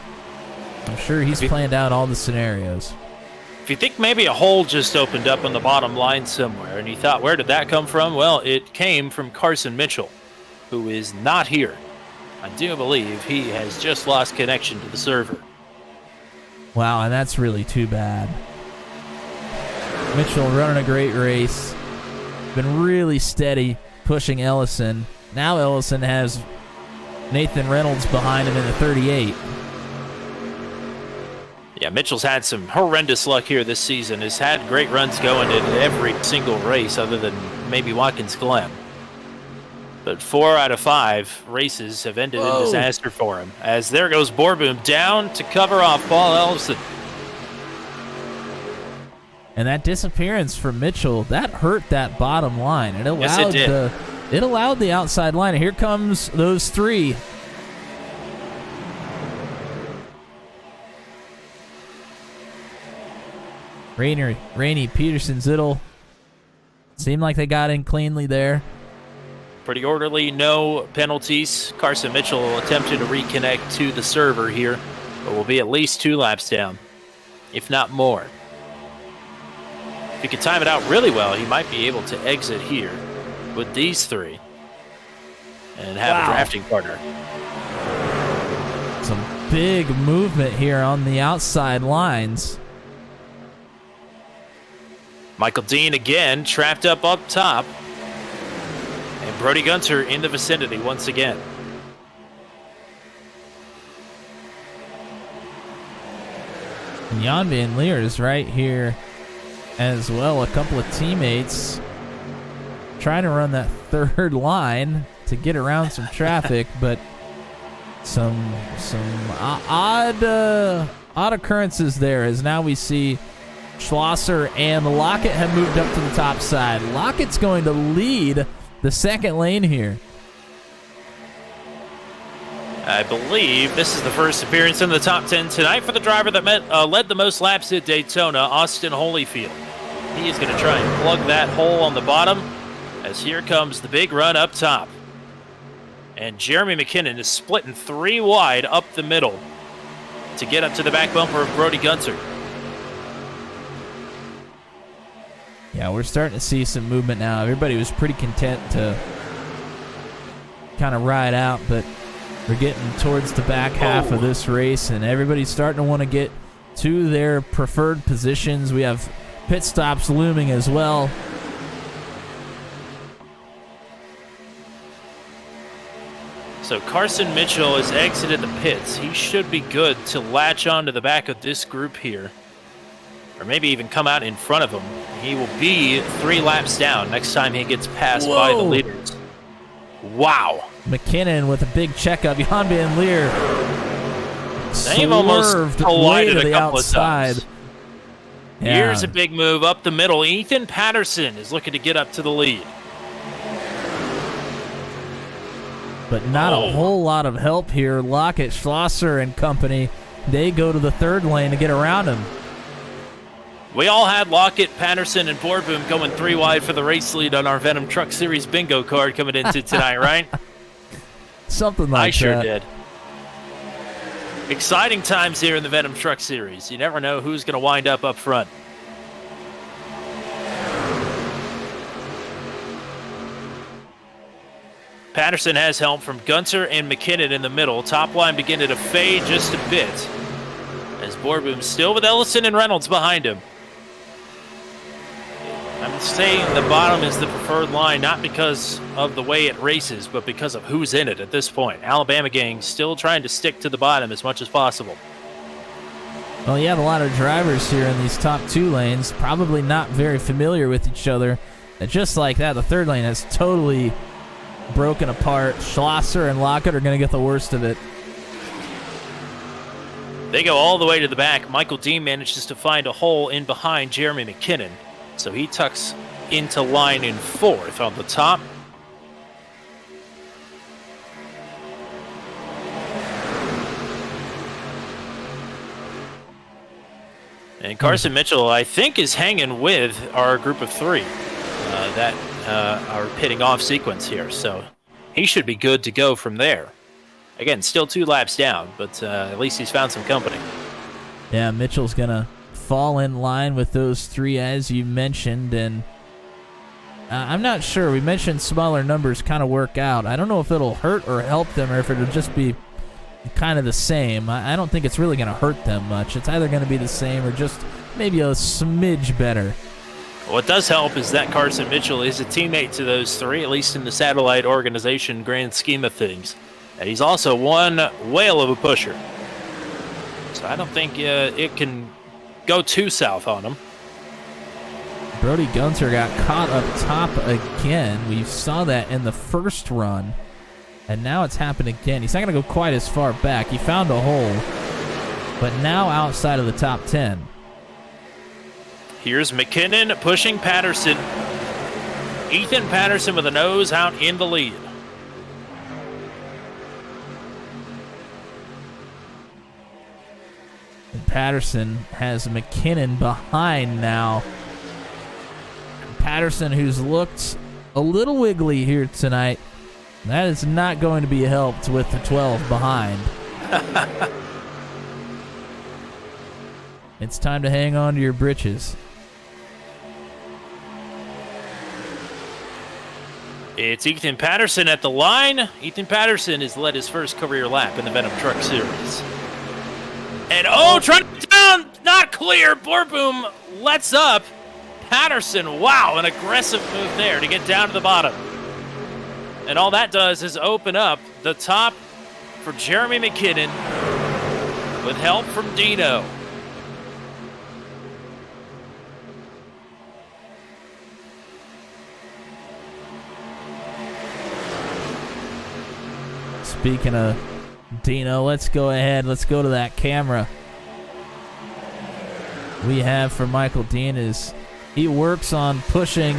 I'm sure he's planned out all the scenarios. If you think maybe a hole just opened up on the bottom line somewhere, and you thought, where did that come from? Well, it came from Carson Mitchell, who is not here. I do believe he has just lost connection to the server. Wow, and that's really too bad. Mitchell running a great race. Been really steady pushing Ellison. Now Ellison has Nathan Reynolds behind him in the 38. Yeah, Mitchell's had some horrendous luck here this season. Has had great runs going in every single race other than maybe Watkins Glen. But 4 out of 5 races have ended in disaster for him. As there goes Borboom down to cover off Paul Ellison. And that disappearance from Mitchell, that hurt that bottom line. It allowed Yes, it did. It allowed the outside line. And here comes those 3. Rainey, Peterson, Zittel. Seemed like they got in cleanly there. Pretty orderly, no penalties. Carson Mitchell attempted to reconnect to the server here, but will be at least 2 laps down, if not more. If he can time it out really well, he might be able to exit here with these 3 and have a drafting partner. Some big movement here on the outside lines. Michael Dean again trapped up top. And Brody Gunter in the vicinity once again. And Jan Van Leer is right here as well. A couple of teammates trying to run that third line to get around some traffic, but some odd occurrences there, as now we see Schlosser and Lockett have moved up to the top side. Lockett's going to lead the second lane here. I believe this is the first appearance in the top 10 tonight for the driver that led the most laps at Daytona, Austin Holyfield. He is going to try and plug that hole on the bottom, as here comes the big run up top. And Jeremy McKinnon is splitting 3 wide up the middle to get up to the back bumper of Brody Gunter. Yeah, we're starting to see some movement now. Everybody was pretty content to kind of ride out, but we're getting towards the back half of this race, and everybody's starting to want to get to their preferred positions. We have pit stops looming as well. So Carson Mitchell has exited the pits. He should be good to latch onto the back of this group here, or maybe even come out in front of him. He will be 3 laps down next time he gets passed by the leaders. Wow. McKinnon with a big checkup. Jan Van Leer They've almost collided to the a couple outside. of times. Yeah. Here's a big move up the middle. Ethan Patterson is looking to get up to the lead. But not a whole lot of help here. Lockett, Schlosser, and company, they go to the third lane to get around him. We all had Lockett, Patterson, and Borboom going 3 wide for the race lead on our Venom Truck Series bingo card coming into tonight, right? Something like that. I sure did. Exciting times here in the Venom Truck Series. You never know who's going to wind up front. Patterson has help from Gunter and McKinnon in the middle. Top line beginning to fade just a bit, as Borboom still with Ellison and Reynolds behind him. I'm saying the bottom is the preferred line, not because of the way it races, but because of who's in it at this point. Alabama gang still trying to stick to the bottom as much as possible. Well, you have a lot of drivers here in these top 2 lanes, probably not very familiar with each other. And just like that, the third lane has totally broken apart. Schlosser and Lockett are going to get the worst of it. They go all the way to the back. Michael Dean manages to find a hole in behind Jeremy McKinnon, so he tucks into line in 4th on the top. And Carson Mitchell, I think, is hanging with our group of three that are pitting off sequence here. So he should be good to go from there. Again, still 2 laps down, but at least he's found some company. Yeah, Mitchell's going to fall in line with those 3 as you mentioned, and I'm not sure. We mentioned smaller numbers kind of work out. I don't know if it'll hurt or help them or if it'll just be kind of the same. I don't think it's really going to hurt them much. It's either going to be the same or just maybe a smidge better. What does help is that Carson Mitchell is a teammate to those 3, at least in the satellite organization grand scheme of things. And he's also one whale of a pusher. So I don't think it can go too south on him. Brody Gunter got caught up top again. We saw that in the first run, and now it's happened again. He's not going to go quite as far back. He found a hole, but now outside of the top 10. Here's McKinnon pushing Patterson. Ethan Patterson with a nose out in the lead. Patterson has McKinnon behind now. Patterson, who's looked a little wiggly here tonight, that is not going to be helped with the 12 behind. It's time to hang on to your britches. It's Ethan Patterson at the line. Ethan Patterson has led his first career lap in the Venom Truck Series. And trying down, not clear. Borboom lets up. Patterson, wow, an aggressive move there to get down to the bottom. And all that does is open up the top for Jeremy McKinnon with help from Dino. Speaking of Dino, let's go ahead. Let's go to that camera. We have for Michael Dean is he works on pushing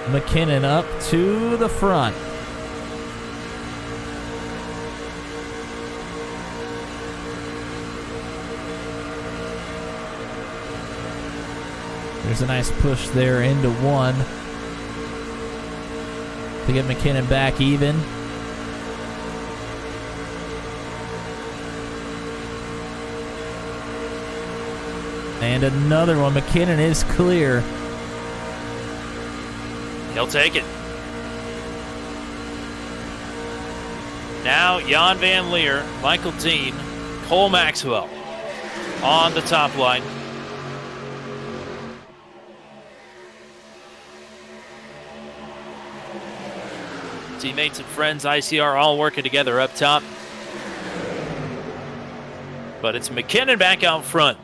McKinnon up to the front. There's a nice push there into 1 to get McKinnon back even. And another one. McKinnon is clear. He'll take it. Now Jan Van Leer, Michael Dean, Cole Maxwell on the top line. Teammates and friends, ICR, all working together up top. But it's McKinnon back out front.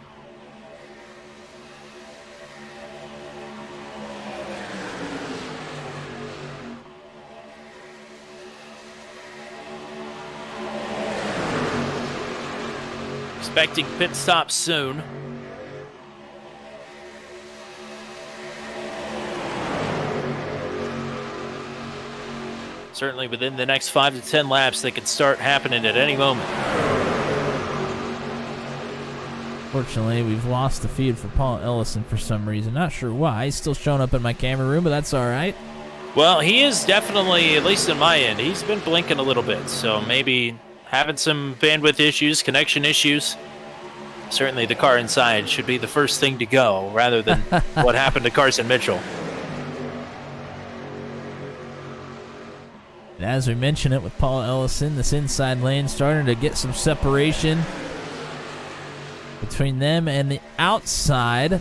Expecting pit stop soon. Certainly within the next 5 to 10 laps, they could start happening at any moment. Fortunately, we've lost the feed for Paul Ellison for some reason. Not sure why. He's still showing up in my camera room, but that's all right. Well, he is definitely, at least on my end, he's been blinking a little bit. So maybe having some bandwidth issues, connection issues. Certainly the car inside should be the first thing to go rather than what happened to Carson Mitchell. And as we mentioned it with Paul Ellison, this inside lane starting to get some separation between them and the outside.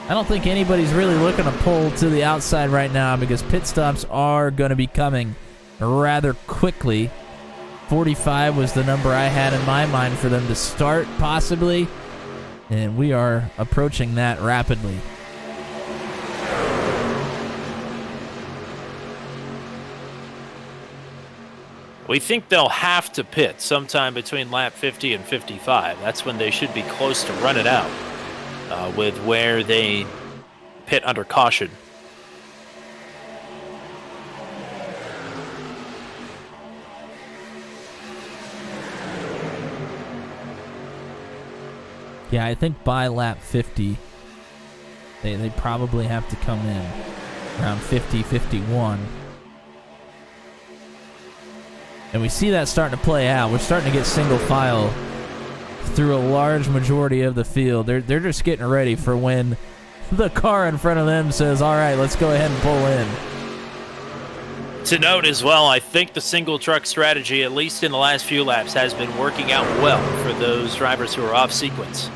I don't think anybody's really looking to pull to the outside right now because pit stops are going to be coming rather quickly. 45 was the number I had in my mind for them to start, possibly, and we are approaching that rapidly. We think they'll have to pit sometime between lap 50 and 55. That's when they should be close to running out with where they pit under caution. Yeah, I think by lap 50, they probably have to come in around 50, 51. And we see that starting to play out. We're starting to get single file through a large majority of the field. They're just getting ready for when the car in front of them says, all right, let's go ahead and pull in. To note as well, I think the single truck strategy, at least in the last few laps, has been working out well for those drivers who are off sequence.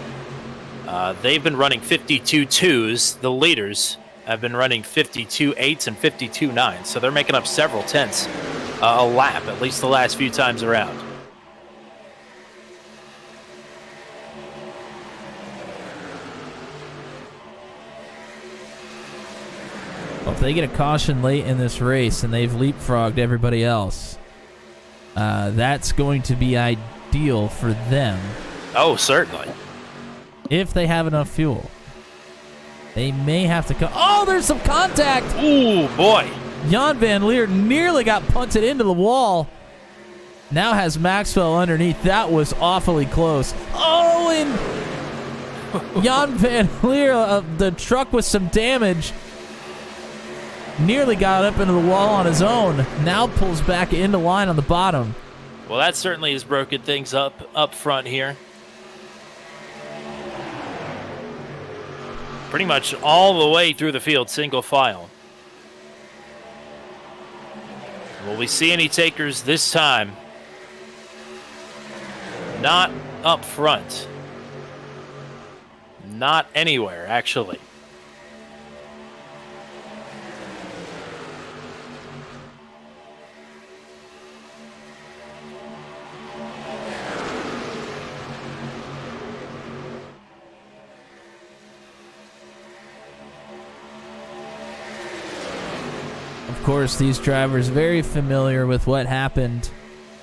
They've been running 52.2s. The leaders have been running 52.8s and 52.9s, so they're making up several tenths a lap, at least the last few times around. Well, if they get a caution late in this race and they've leapfrogged everybody else, that's going to be ideal for them. Oh, certainly. If they have enough fuel. They may have to oh, there's some contact! Ooh, boy. Jan Van Leer nearly got punted into the wall. Now has Maxwell underneath. That was awfully close. Oh, and Jan Van Leer, the truck with some damage, nearly got up into the wall on his own. Now pulls back into line on the bottom. Well, that certainly has broken things up front here. Pretty much all the way through the field, single file. Will we see any takers this time? Not up front. Not anywhere, actually. Of course, these drivers very familiar with what happened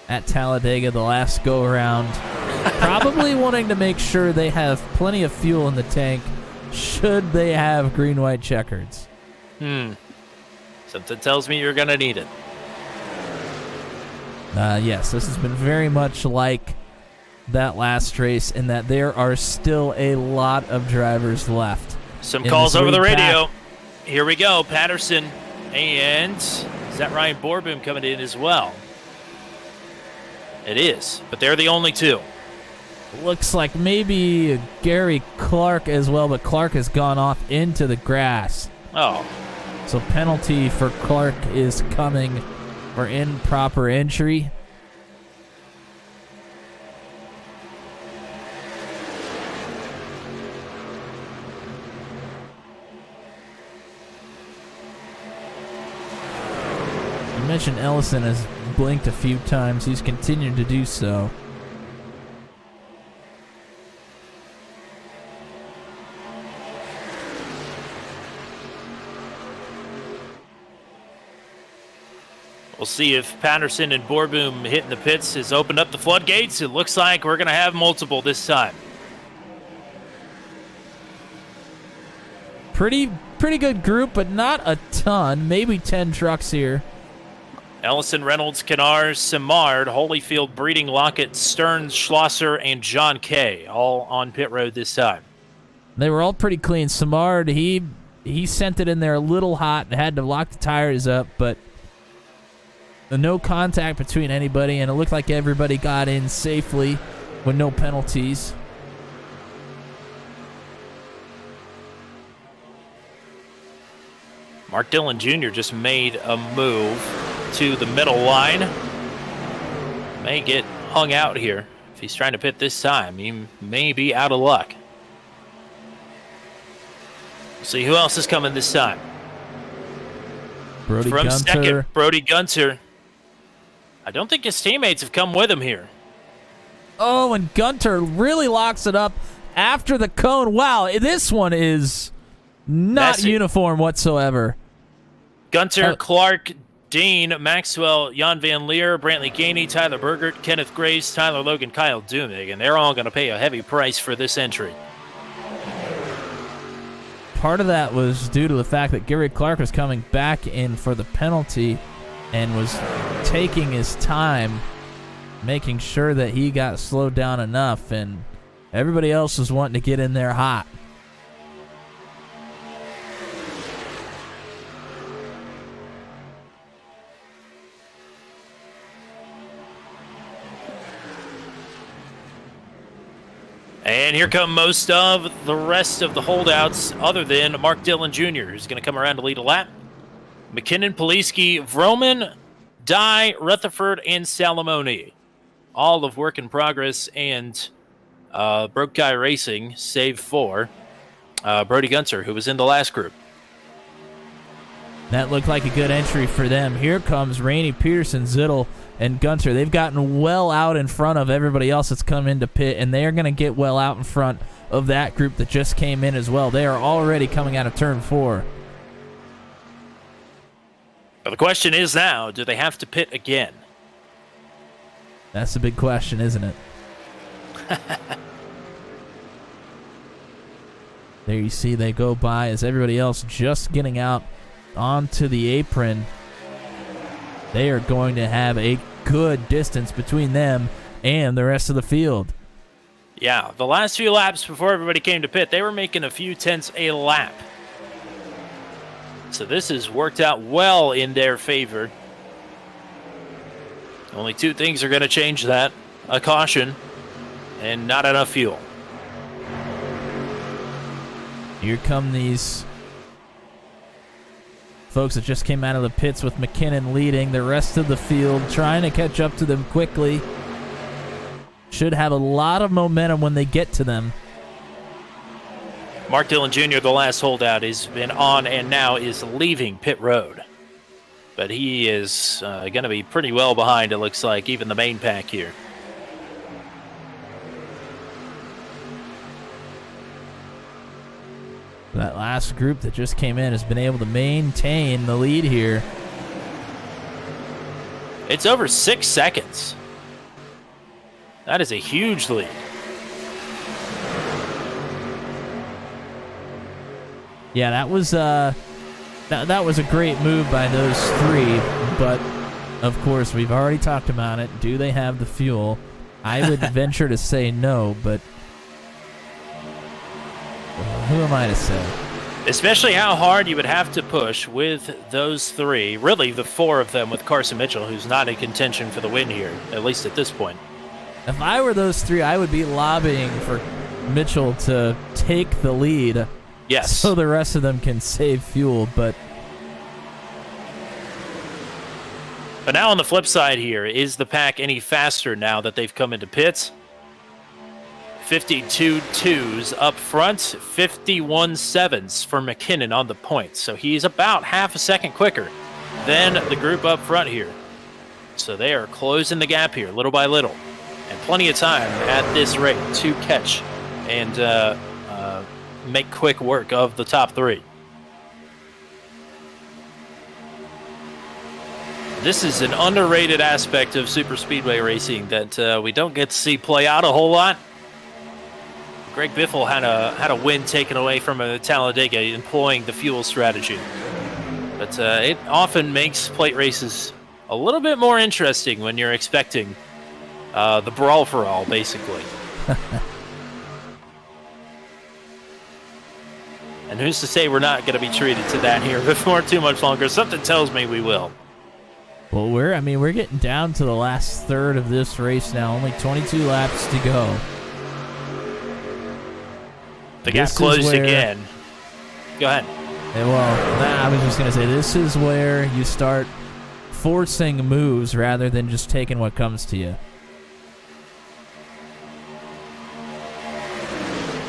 at Talladega the last go-around. Probably wanting to make sure they have plenty of fuel in the tank should they have green-white checkers. Something tells me you're going to need it. Yes, this has been very much like that last race in that there are still a lot of drivers left. Some calls over the radio. Here we go. Patterson. And is that Ryan Borboom coming in as well? It is, but they're the only two. Looks like maybe Gary Clark as well, but Clark has gone off into the grass. Oh. So penalty for Clark is coming for improper entry. I mentioned Ellison has blinked a few times. He's continued to do so. We'll see if Patterson and Borboom hitting the pits has opened up the floodgates. It looks like we're going to have multiple this time. Pretty good group, but not a ton. Maybe 10 trucks here. Ellison, Reynolds, Kennard, Simard, Holyfield, Breeding, Lockett, Stearns, Schlosser, and John Kay, all on pit road this time. They were all pretty clean. Simard, he sent it in there a little hot and had to lock the tires up, but no contact between anybody, and it looked like everybody got in safely with no penalties. Mark Dillon Jr. just made a move to the middle line. May get hung out here. If he's trying to pit this time, he may be out of luck. We'll see who else is coming this time. Brody From Gunter. second, Brody Gunter. I don't think his teammates have come with him here. Oh, and Gunter really locks it up after the cone. Wow, this one is not messy. Uniform whatsoever. Gunter, Clark, Dean, Maxwell, Jan Van Leer, Brantley Gainey, Tyler Bergert, Kenneth Grace, Tyler Logan, Kyle Dumig, and they're all going to pay a heavy price for this entry. Part of that was due to the fact that Gary Clark was coming back in for the penalty and was taking his time, making sure that he got slowed down enough, and Everybody else was wanting to get in there hot. And here come most of the rest of the holdouts, other than Mark Dillon Jr., who's going to come around to lead a lap. McKinnon, Poliski, Vroman, Dye, Rutherford, and Salamone. All of work in progress and Broke Guy Racing, save for Brody Gunter, who was in the last group. That looked like a good entry for them. Here comes Rainey, Peterson, Zittel, and Gunter. They've gotten well out in front of everybody else that's come into pit, and they are going to get well out in front of that group that just came in as well. They are already coming out of turn 4. But the question is now, do they have to pit again? That's the big question, isn't it? There you see they go by as everybody else just getting out onto the apron. They are going to have a good distance between them and the rest of the field. Yeah, the last few laps before everybody came to pit, they were making a few tenths a lap. So this has worked out well in their favor. Only two things are going to change that. A caution and not enough fuel. Here come these folks that just came out of the pits with McKinnon leading. The rest of the field trying to catch up to them quickly. Should have a lot of momentum when they get to them. Mark Dillon Jr., the last holdout, has been on and now is leaving pit road. But he is going to be pretty well behind, it looks like, even the main pack here. That last group that just came in has been able to maintain the lead here. It's over 6 seconds. That is a huge lead. Yeah, that was that was a great move by those three, but of course we've already talked about it. Do they have the fuel? I would venture to say no, but who am I to say? Especially how hard you would have to push with those three, really the four of them with Carson Mitchell, who's not in contention for the win here, at least at this point. If I were those three, I would be lobbying for Mitchell to take the lead. Yes. So the rest of them can save fuel, but now on the flip side here, is the pack any faster now that they've come into pits? 52 twos up front, 51 sevens for McKinnon on the point. So he's about half a second quicker than the group up front here. So they are closing the gap here little by little. And plenty of time at this rate to catch and make quick work of the top three. This is an underrated aspect of super speedway racing that we don't get to see play out a whole lot. Greg Biffle had a win taken away from a Talladega employing the fuel strategy. But it often makes plate races a little bit more interesting when you're expecting the brawl for all, basically. And who's to say we're not going to be treated to that here before too much longer? Something tells me we will. Well, we're getting down to the last third of this race now. Only 22 laps to go. The gap closed again. Go ahead. Well, I was just going to say, this is where you start forcing moves rather than just taking what comes to you.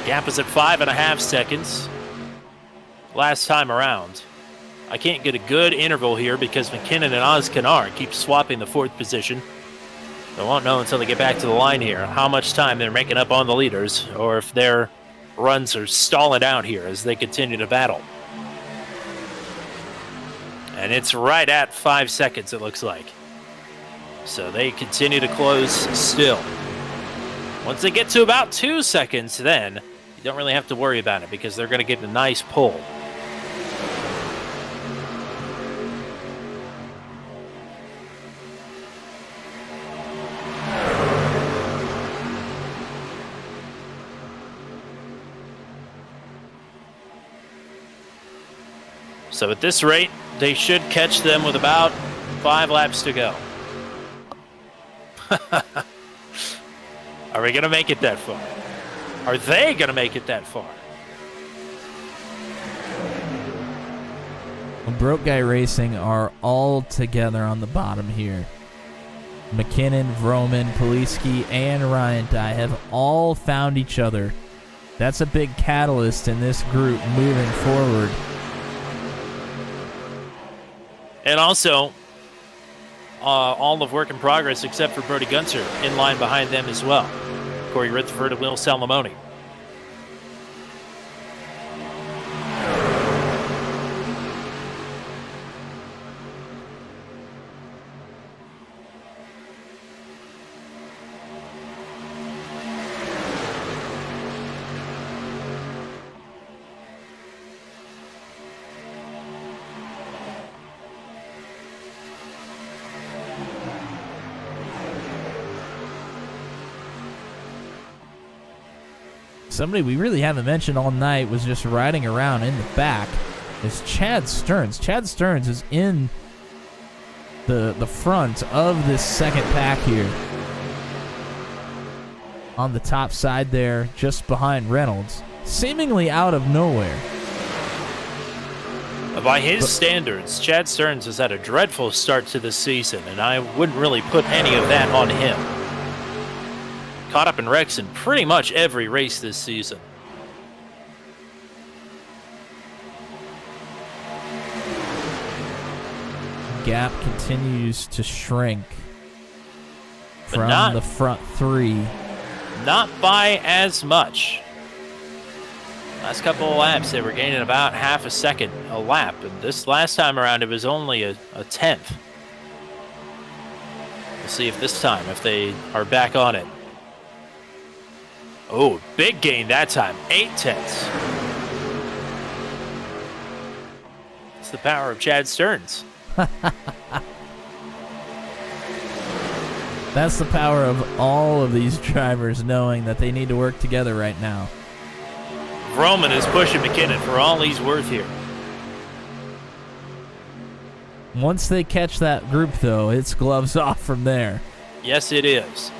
Gap is at 5.5 seconds. Last time around. I can't get a good interval here because McKinnon and Oz Kennard keep swapping the fourth position. I won't know until they get back to the line here how much time they're making up on the leaders or if their runs are stalling out here as they continue to battle. And it's right at 5 seconds, it looks like. So they continue to close still. Once they get to about 2 seconds, then you don't really have to worry about it because they're going to get a nice pull. So at this rate, they should catch them with about 5 laps to go. Are we going to make it that far? Are they going to make it that far? Well, Broke Guy Racing are all together on the bottom here. McKinnon, Vroman, Poliski, and Ryan Dye have all found each other. That's a big catalyst in this group moving forward. And also, all of work in progress except for Brody Gunter in line behind them as well. Corey Rutherford and Will Salamone. Somebody we really haven't mentioned all night was just riding around in the back is Chad Stearns. Chad Stearns is in the front of this second pack here. On the top side there, just behind Reynolds. Seemingly out of nowhere. By his standards, Chad Stearns has had a dreadful start to the season, and I wouldn't really put any of that on him. Caught up in wrecks in pretty much every race this season. Gap continues to shrink from not- the front three. Not by as much. Last couple of laps, they were gaining about half a second a lap, and this last time around, it was only a tenth. We'll see if this time, if they are back on it. Oh, big gain that time, 8/10. It's the power of Chad Stearns. That's the power of all of these drivers knowing that they need to work together right now. Vroman is pushing McKinnon for all he's worth here. Once they catch that group, though, it's gloves off from there. Yes, it is.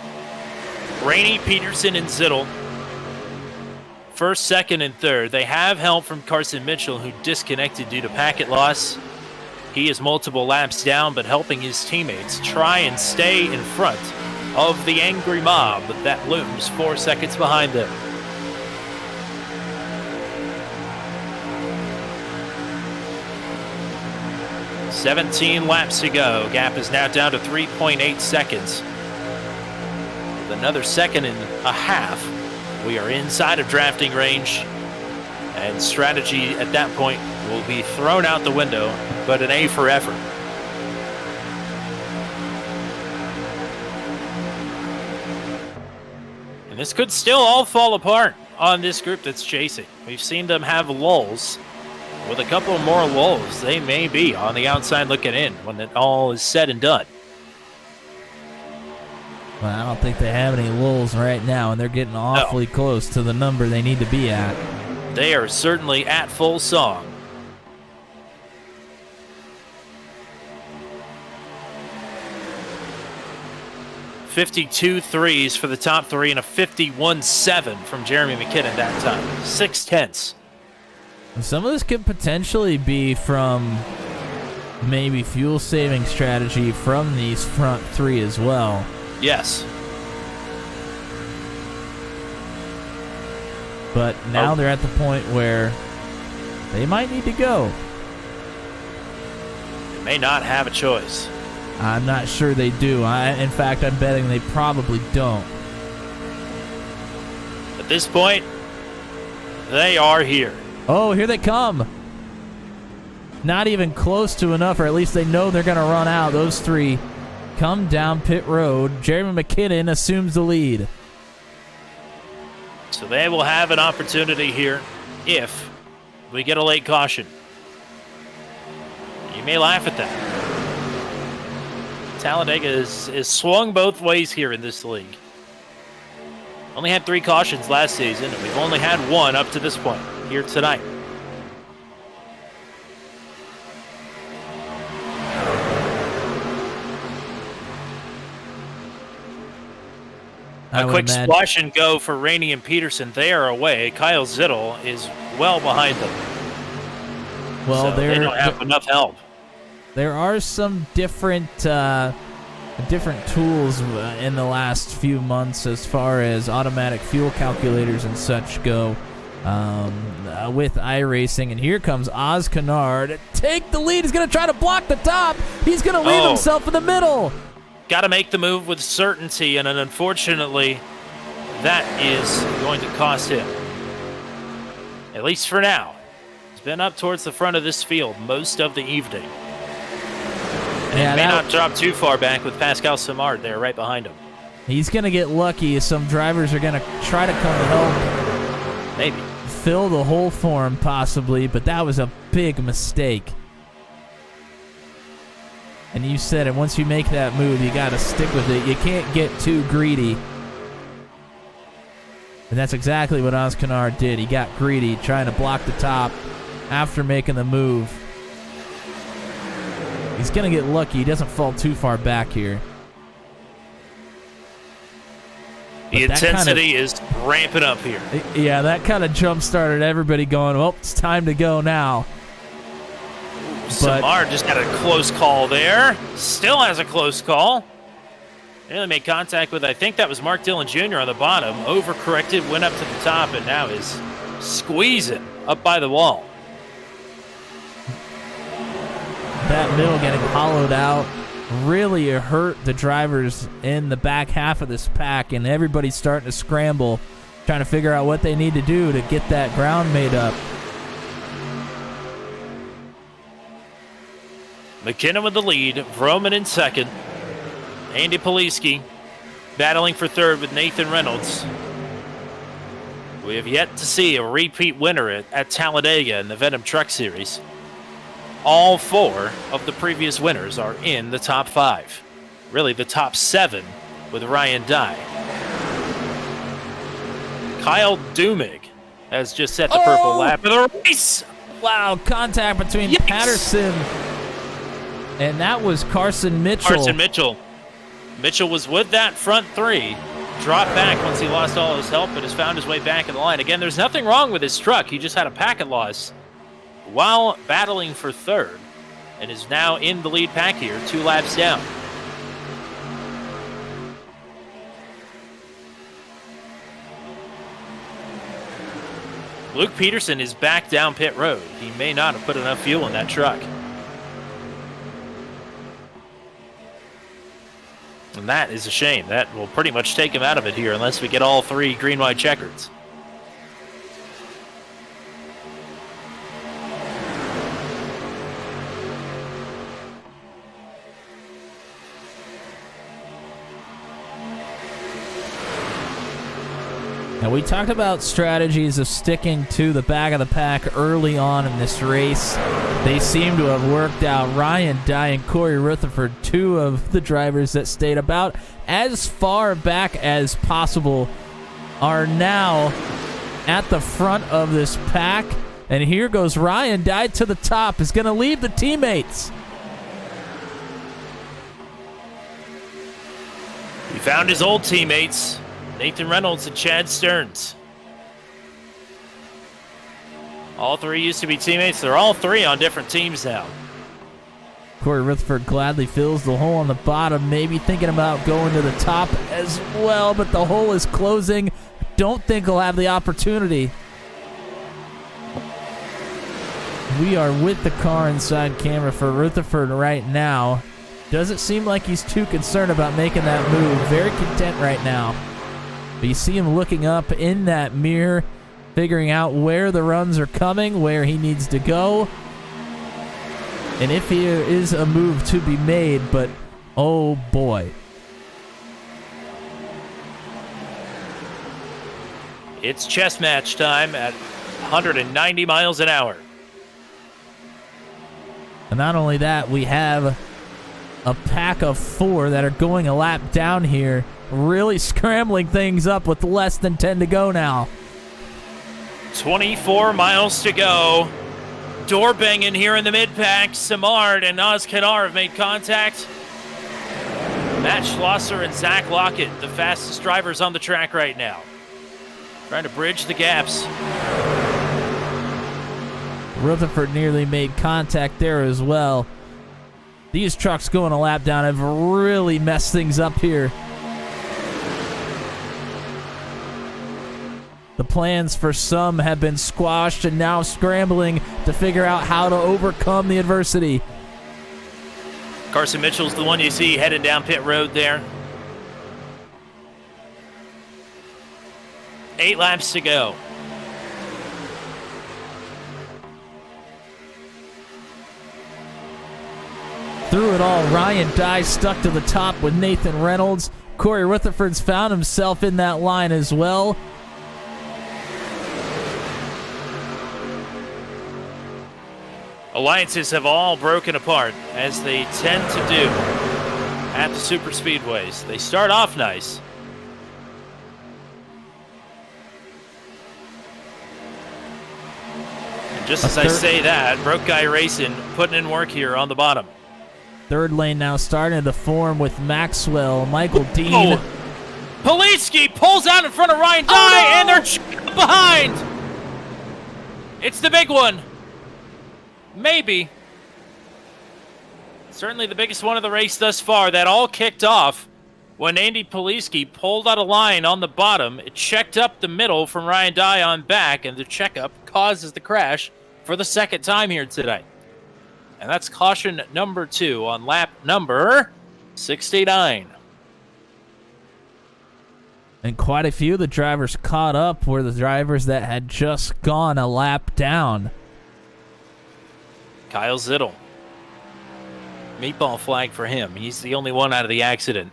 Rainey, Peterson, and Zittel. First, second, and third. They have help from Carson Mitchell, who disconnected due to packet loss. He is multiple laps down, but helping his teammates try and stay in front of the angry mob that looms 4 seconds behind them. "17 laps to go. Gap is now down to 3.8 seconds. With another second and a half, we are inside of drafting range, and strategy at that point will be thrown out the window, but an A for effort. And this could still all fall apart on this group that's chasing. We've seen them have lulls. With a couple more lulls, they may be on the outside looking in when it all is said and done. Well, I don't think they have any lulls right now, and they're getting awfully close to the number they need to be at. They are certainly at full song. "52.3s for the top three and a 51.7 from Jeremy McKinnon that time. 6/10. Some of this could potentially be from maybe fuel saving strategy from these front three as well. Yes. But now they're at the point where they might need to go. They may not have a choice. I'm not sure they do. In fact, I'm betting they probably don't. At this point, they are here. Oh, here they come. Not even close to enough, or at least they know they're going to run out. Those three come down pit road. Jeremy McKinnon assumes the lead. So they will have an opportunity here if we get a late caution. You may laugh at that. Talladega is swung both ways here in this league. Only had 3 cautions last season, and we've only had 1 up to this point here tonight. I A would quick imagine. splash and go for Rainey and Peterson. They are away. Kyle Zittel is well behind them. Well, So they don't have enough help. there are some different tools in the last few months as far as automatic fuel calculators and such go with iRacing. And here comes Oz Kennard. Take the lead. He's going to try to block the top. He's going to leave himself in the middle. Got to make the move with certainty, and unfortunately, that is going to cost him. At least for now. He's been up towards the front of this field most of the evening. And may not drop too far back with Pascal Simard there right behind him. He's going to get lucky. Some drivers are going to try to come help. Maybe. Fill the hole for him, possibly, but that was a big mistake. And you said it, once you make that move, you got to stick with it. You can't get too greedy. And that's exactly what Oz Kennard did. He got greedy, trying to block the top after making the move. He's going to get lucky. He doesn't fall too far back here. The intensity is ramping up here. Yeah, that kind of jump-started everybody going, well, it's time to go now. Simard just had a close call there. Still has a close call. Nearly made contact with, I think that was Mark Dillon Jr. on the bottom. Overcorrected, went up to the top, and now is squeezing up by the wall. That middle getting hollowed out really hurt the drivers in the back half of this pack, and everybody's starting to scramble, trying to figure out what they need to do to get that ground made up. McKinnon with the lead, Vroman in second. Andy Poliski battling for third with Nathan Reynolds. We have yet to see a repeat winner at Talladega in the Venom Truck Series. All four of the previous winners are in the top five. Really, the top seven with Ryan Dye. Kyle Dumig has just set the purple lap of the race. Wow, contact between Patterson and that was Carson Mitchell. Mitchell was with that front three. Dropped back once he lost all his help, but has found his way back in the line. Again, there's nothing wrong with his truck. He just had a packet loss while battling for third and is now in the lead pack here, 2 laps down. Luke Peterson is back down pit road. He may not have put enough fuel in that truck. And that is a shame. That will pretty much take him out of it here unless we get all 3 green-white checkers. Now, we talked about strategies of sticking to the back of the pack early on in this race. They seem to have worked out. Ryan Dye and Corey Rutherford, 2 of the drivers that stayed about as far back as possible, are now at the front of this pack. And here goes Ryan Dye to the top. Is going to leave the teammates. He found his old teammates, Nathan Reynolds and Chad Stearns. All 3 used to be teammates. They're all 3 on different teams now. Corey Rutherford gladly fills the hole on the bottom, maybe thinking about going to the top as well, but the hole is closing. Don't think he'll have the opportunity. We are with the car inside camera for Rutherford right now. Doesn't seem like he's too concerned about making that move. Very content right now. But you see him looking up in that mirror, figuring out where the runs are coming, where he needs to go, and if there is a move to be made, but oh boy. It's chess match time at 190 miles an hour. And not only that, we have a pack of 4 that are going a lap down here, really scrambling things up with less than 10 to go now. 24 miles to go. Door banging here in the mid-pack. Simard and Oz Kennard have made contact. Matt Schlosser and Zach Lockett, the fastest drivers on the track right now. Trying to bridge the gaps. Rutherford nearly made contact there as well. These trucks going a lap down have really messed things up here. The plans for some have been squashed and now scrambling to figure out how to overcome the adversity. Carson Mitchell's the one you see heading down pit road there. 8 laps to go. Through it all, Ryan Dye stuck to the top with Nathan Reynolds. Corey Rutherford's found himself in that line as well. Alliances have all broken apart, as they tend to do at the super speedways. They start off nice. And just as I say that, Broke Guy Racing putting in work here on the bottom. Third lane now starting to form with Maxwell, Michael Dean. Oh. Poliski pulls out in front of Ryan Dye, and they're behind. It's the big one. Maybe. Certainly the biggest one of the race thus far. That all kicked off when Andy Poliski pulled out a line on the bottom. It checked up the middle from Ryan Dye on back, and the checkup causes the crash for the second time here today. And that's caution number 2 on lap number 69. And quite a few of the drivers caught up were the drivers that had just gone a lap down. Kyle Zittel. Meatball flag for him. He's the only one out of the accident.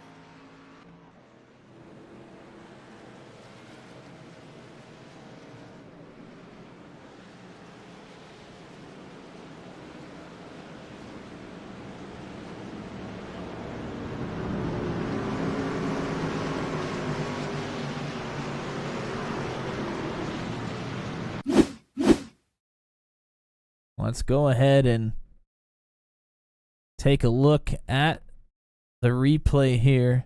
Let's go ahead and take a look at the replay here.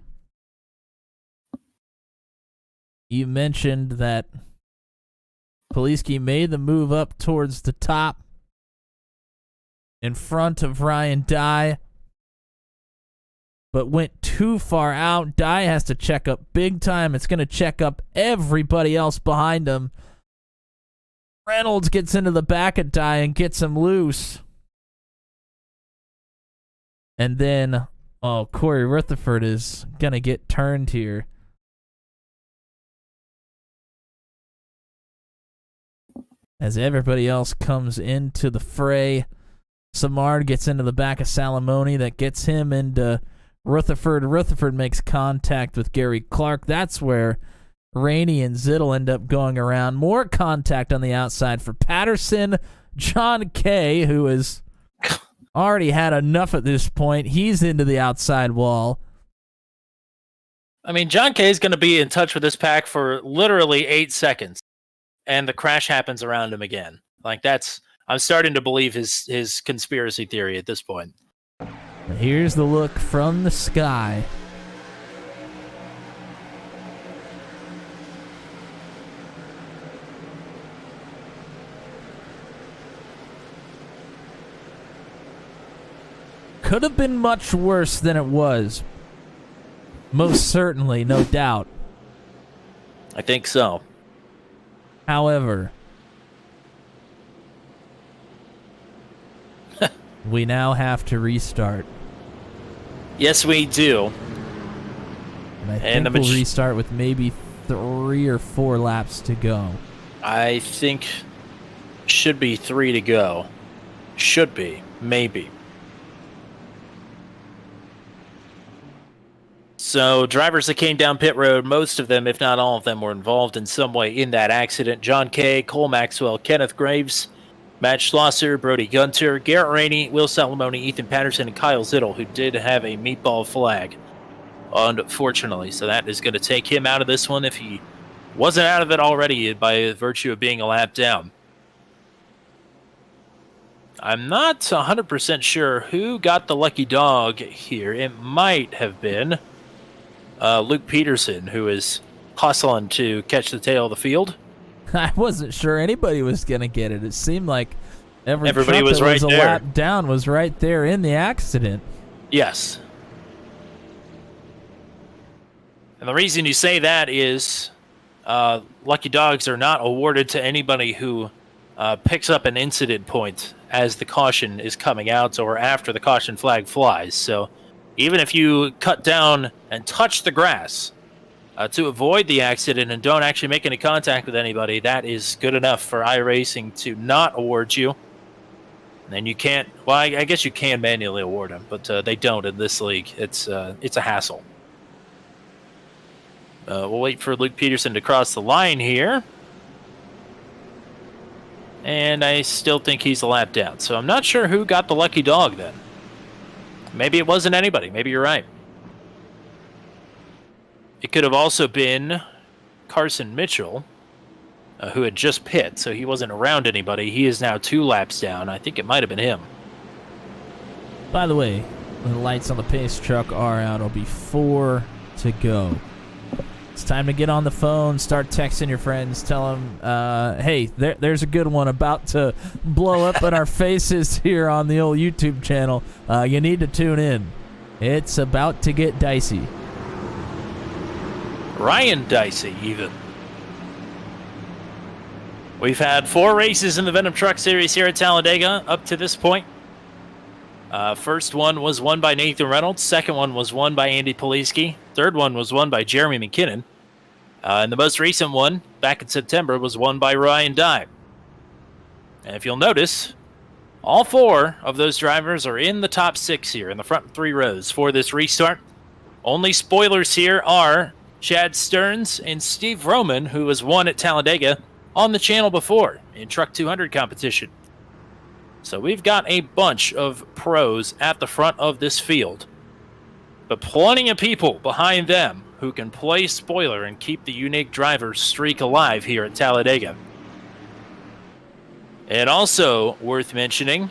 You mentioned that Poliski made the move up towards the top in front of Ryan Dye, but went too far out. Dye has to check up big time. It's going to check up everybody else behind him. Reynolds gets into the back of Dye and gets him loose. And then, Corey Rutherford is going to get turned here. As everybody else comes into the fray, Samard gets into the back of Salamone. That gets him into Rutherford. Rutherford makes contact with Gary Clark. That's where Rainey and Zittel end up going around. More contact on the outside for Patterson. John Kay, who has already had enough at this point, he's into the outside wall. I mean, John Kay is going to be in touch with this pack for literally 8 seconds, and the crash happens around him again. Like, I'm starting to believe his conspiracy theory at this point. Here's the look from the sky. Could have been much worse than it was. Most certainly, no doubt. I think so. However, we now have to restart. Yes, we do. And I think we'll restart with maybe 3 or 4 laps to go. I think should be 3 to go. Should be. Maybe. So, drivers that came down pit road, most of them, if not all of them, were involved in some way in that accident. John Kay, Cole Maxwell, Kenneth Graves, Matt Schlosser, Brody Gunter, Garrett Rainey, Will Salamone, Ethan Patterson, and Kyle Zittel, who did have a meatball flag, unfortunately. So that is going to take him out of this one if he wasn't out of it already by virtue of being a lap down. I'm not 100% sure who got the lucky dog here. It might have been Luke Peterson, who is hustling to catch the tail of the field. I wasn't sure anybody was going to get it. It seemed like Everybody truck was that right was a there. lap down was right there in the accident. Yes. And the reason you say that is lucky dogs are not awarded to anybody who picks up an incident point as the caution is coming out or after the caution flag flies. So even if you cut down and touch the grass to avoid the accident and don't actually make any contact with anybody, that is good enough for iRacing to not award you. And you can't, well, I guess you can manually award them, but they don't in this league. It's a hassle. We'll wait for Luke Peterson to cross the line here. And I still think he's a lap down. So I'm not sure who got the lucky dog then. Maybe it wasn't anybody. Maybe you're right. It could have also been Carson Mitchell, who had just pit, so he wasn't around anybody. He is now 2 laps down. I think it might have been him. By the way, the lights on the pace truck are out. It'll be 4 to go. It's time to get on the phone, start texting your friends, tell them, hey, there's a good one about to blow up in our faces here on the old YouTube channel. You need to tune in. It's about to get dicey. Ryan Dicey, even. We've had 4 races in the Venom Truck Series here at Talladega up to this point. First one was won by Nathan Reynolds. Second one was won by Andy Poliski. Third one was won by Jeremy McKinnon. And the most recent one, back in September, was won by Ryan Dye. And if you'll notice, all 4 of those drivers are in the top 6 here, in the front 3 rows for this restart. Only spoilers here are Chad Stearns and Steve Roman, who has won at Talladega on the channel before in Truck 200 competition. So we've got a bunch of pros at the front of this field, but plenty of people behind them who can play spoiler and keep the unique driver streak alive here at Talladega. And also worth mentioning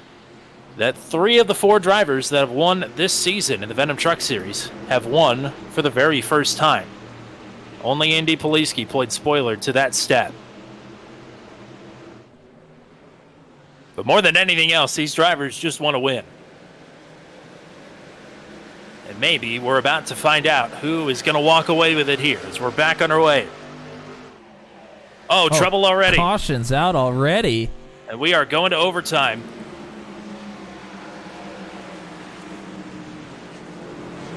that 3 of the 4 drivers that have won this season in the Venom Truck Series have won for the very first time. Only Andy Poliski played spoiler to that stat. But more than anything else, these drivers just want to win. And maybe we're about to find out who is going to walk away with it here as we're back on our way. Oh, trouble already. Caution's out already. And we are going to overtime.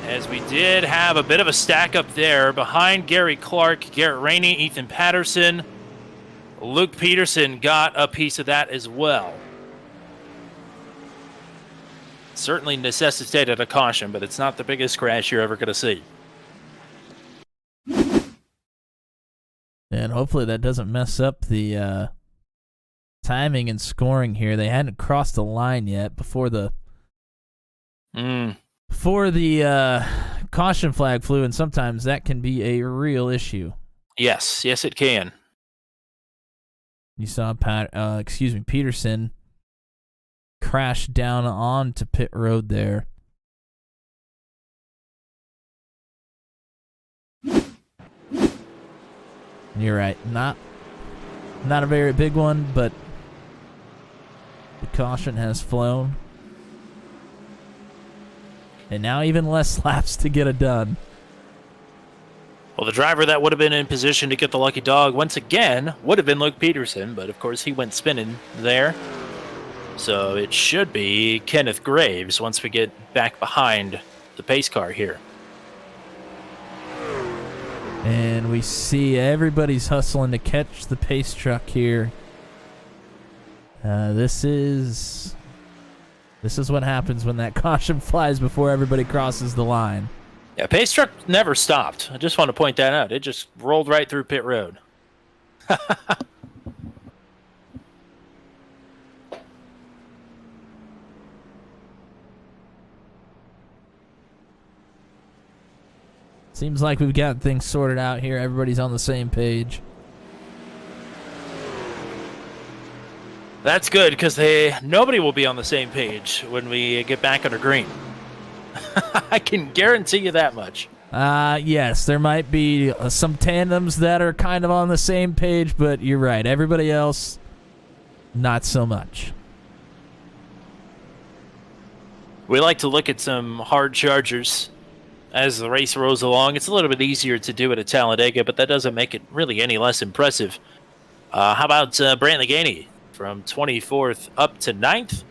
As we did have a bit of a stack up there behind Gary Clark, Garrett Rainey, Ethan Patterson. Luke Peterson got a piece of that as well. Certainly necessitated a caution, but it's not the biggest crash you're ever going to see. And hopefully that doesn't mess up the timing and scoring here. They hadn't crossed the line yet before the caution flag flew, and sometimes that can be a real issue. Yes, it can. You saw Peterson crash down onto pit road there. You're right. Not a very big one, but the caution has flown. And now even less laps to get it done. Well, the driver that would have been in position to get the lucky dog once again would have been Luke Peterson, but of course he went spinning there. So it should be Kenneth Graves once we get back behind the pace car here. And we see everybody's hustling to catch the pace truck here. This is what happens when that caution flies before everybody crosses the line. Yeah, pace truck never stopped. I just want to point that out. It just rolled right through pit road. Seems like we've got things sorted out here. Everybody's on the same page. That's good, because nobody will be on the same page when we get back under green. I can guarantee you that much. Yes, there might be some tandems that are kind of on the same page, but you're right. Everybody else, not so much. We like to look at some hard chargers as the race rolls along. It's a little bit easier to do it at Talladega, but that doesn't make it really any less impressive. How about Brantley Gainey from 24th up to 9th?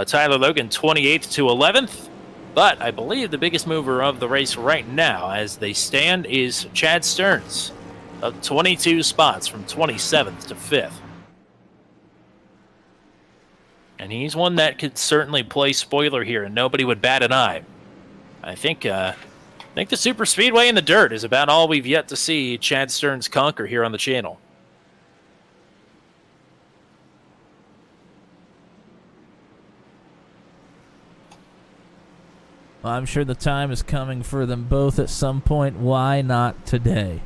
Tyler Logan 28th to 11th. But I believe the biggest mover of the race right now as they stand is Chad Stearns, up 22 spots from 27th to 5th. And he's one that could certainly play spoiler here, and nobody would bat an eye. I think the super speedway in the dirt is about all we've yet to see Chad Stearns conquer here on the channel. Well, I'm sure the time is coming for them both at some point. Why not today?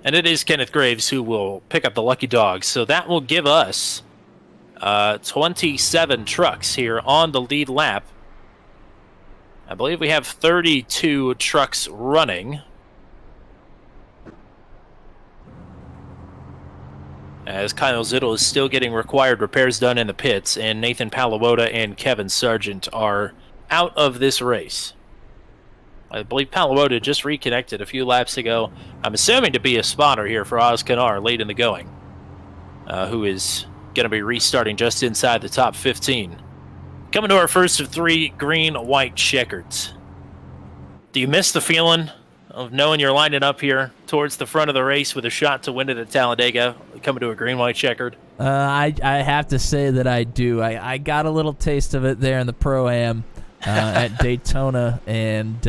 And it is Kenneth Graves who will pick up the lucky dog. So that will give us 27 trucks here on the lead lap. I believe we have 32 trucks running. As Kyle Zittel is still getting required repairs done in the pits, and Nathan Palawoda and Kevin Sargent are out of this race. I believe Palawoda just reconnected a few laps ago. I'm assuming to be a spotter here for Oz Kanar late in the going, who is going to be restarting just inside the top 15. Coming to our first of 3 green-white checkers. Do you miss the feeling of knowing you're lining up here towards the front of the race with a shot to win it at Talladega, coming to a green-white checkered? I have to say that I do. I got a little taste of it there in the Pro-Am at Daytona, and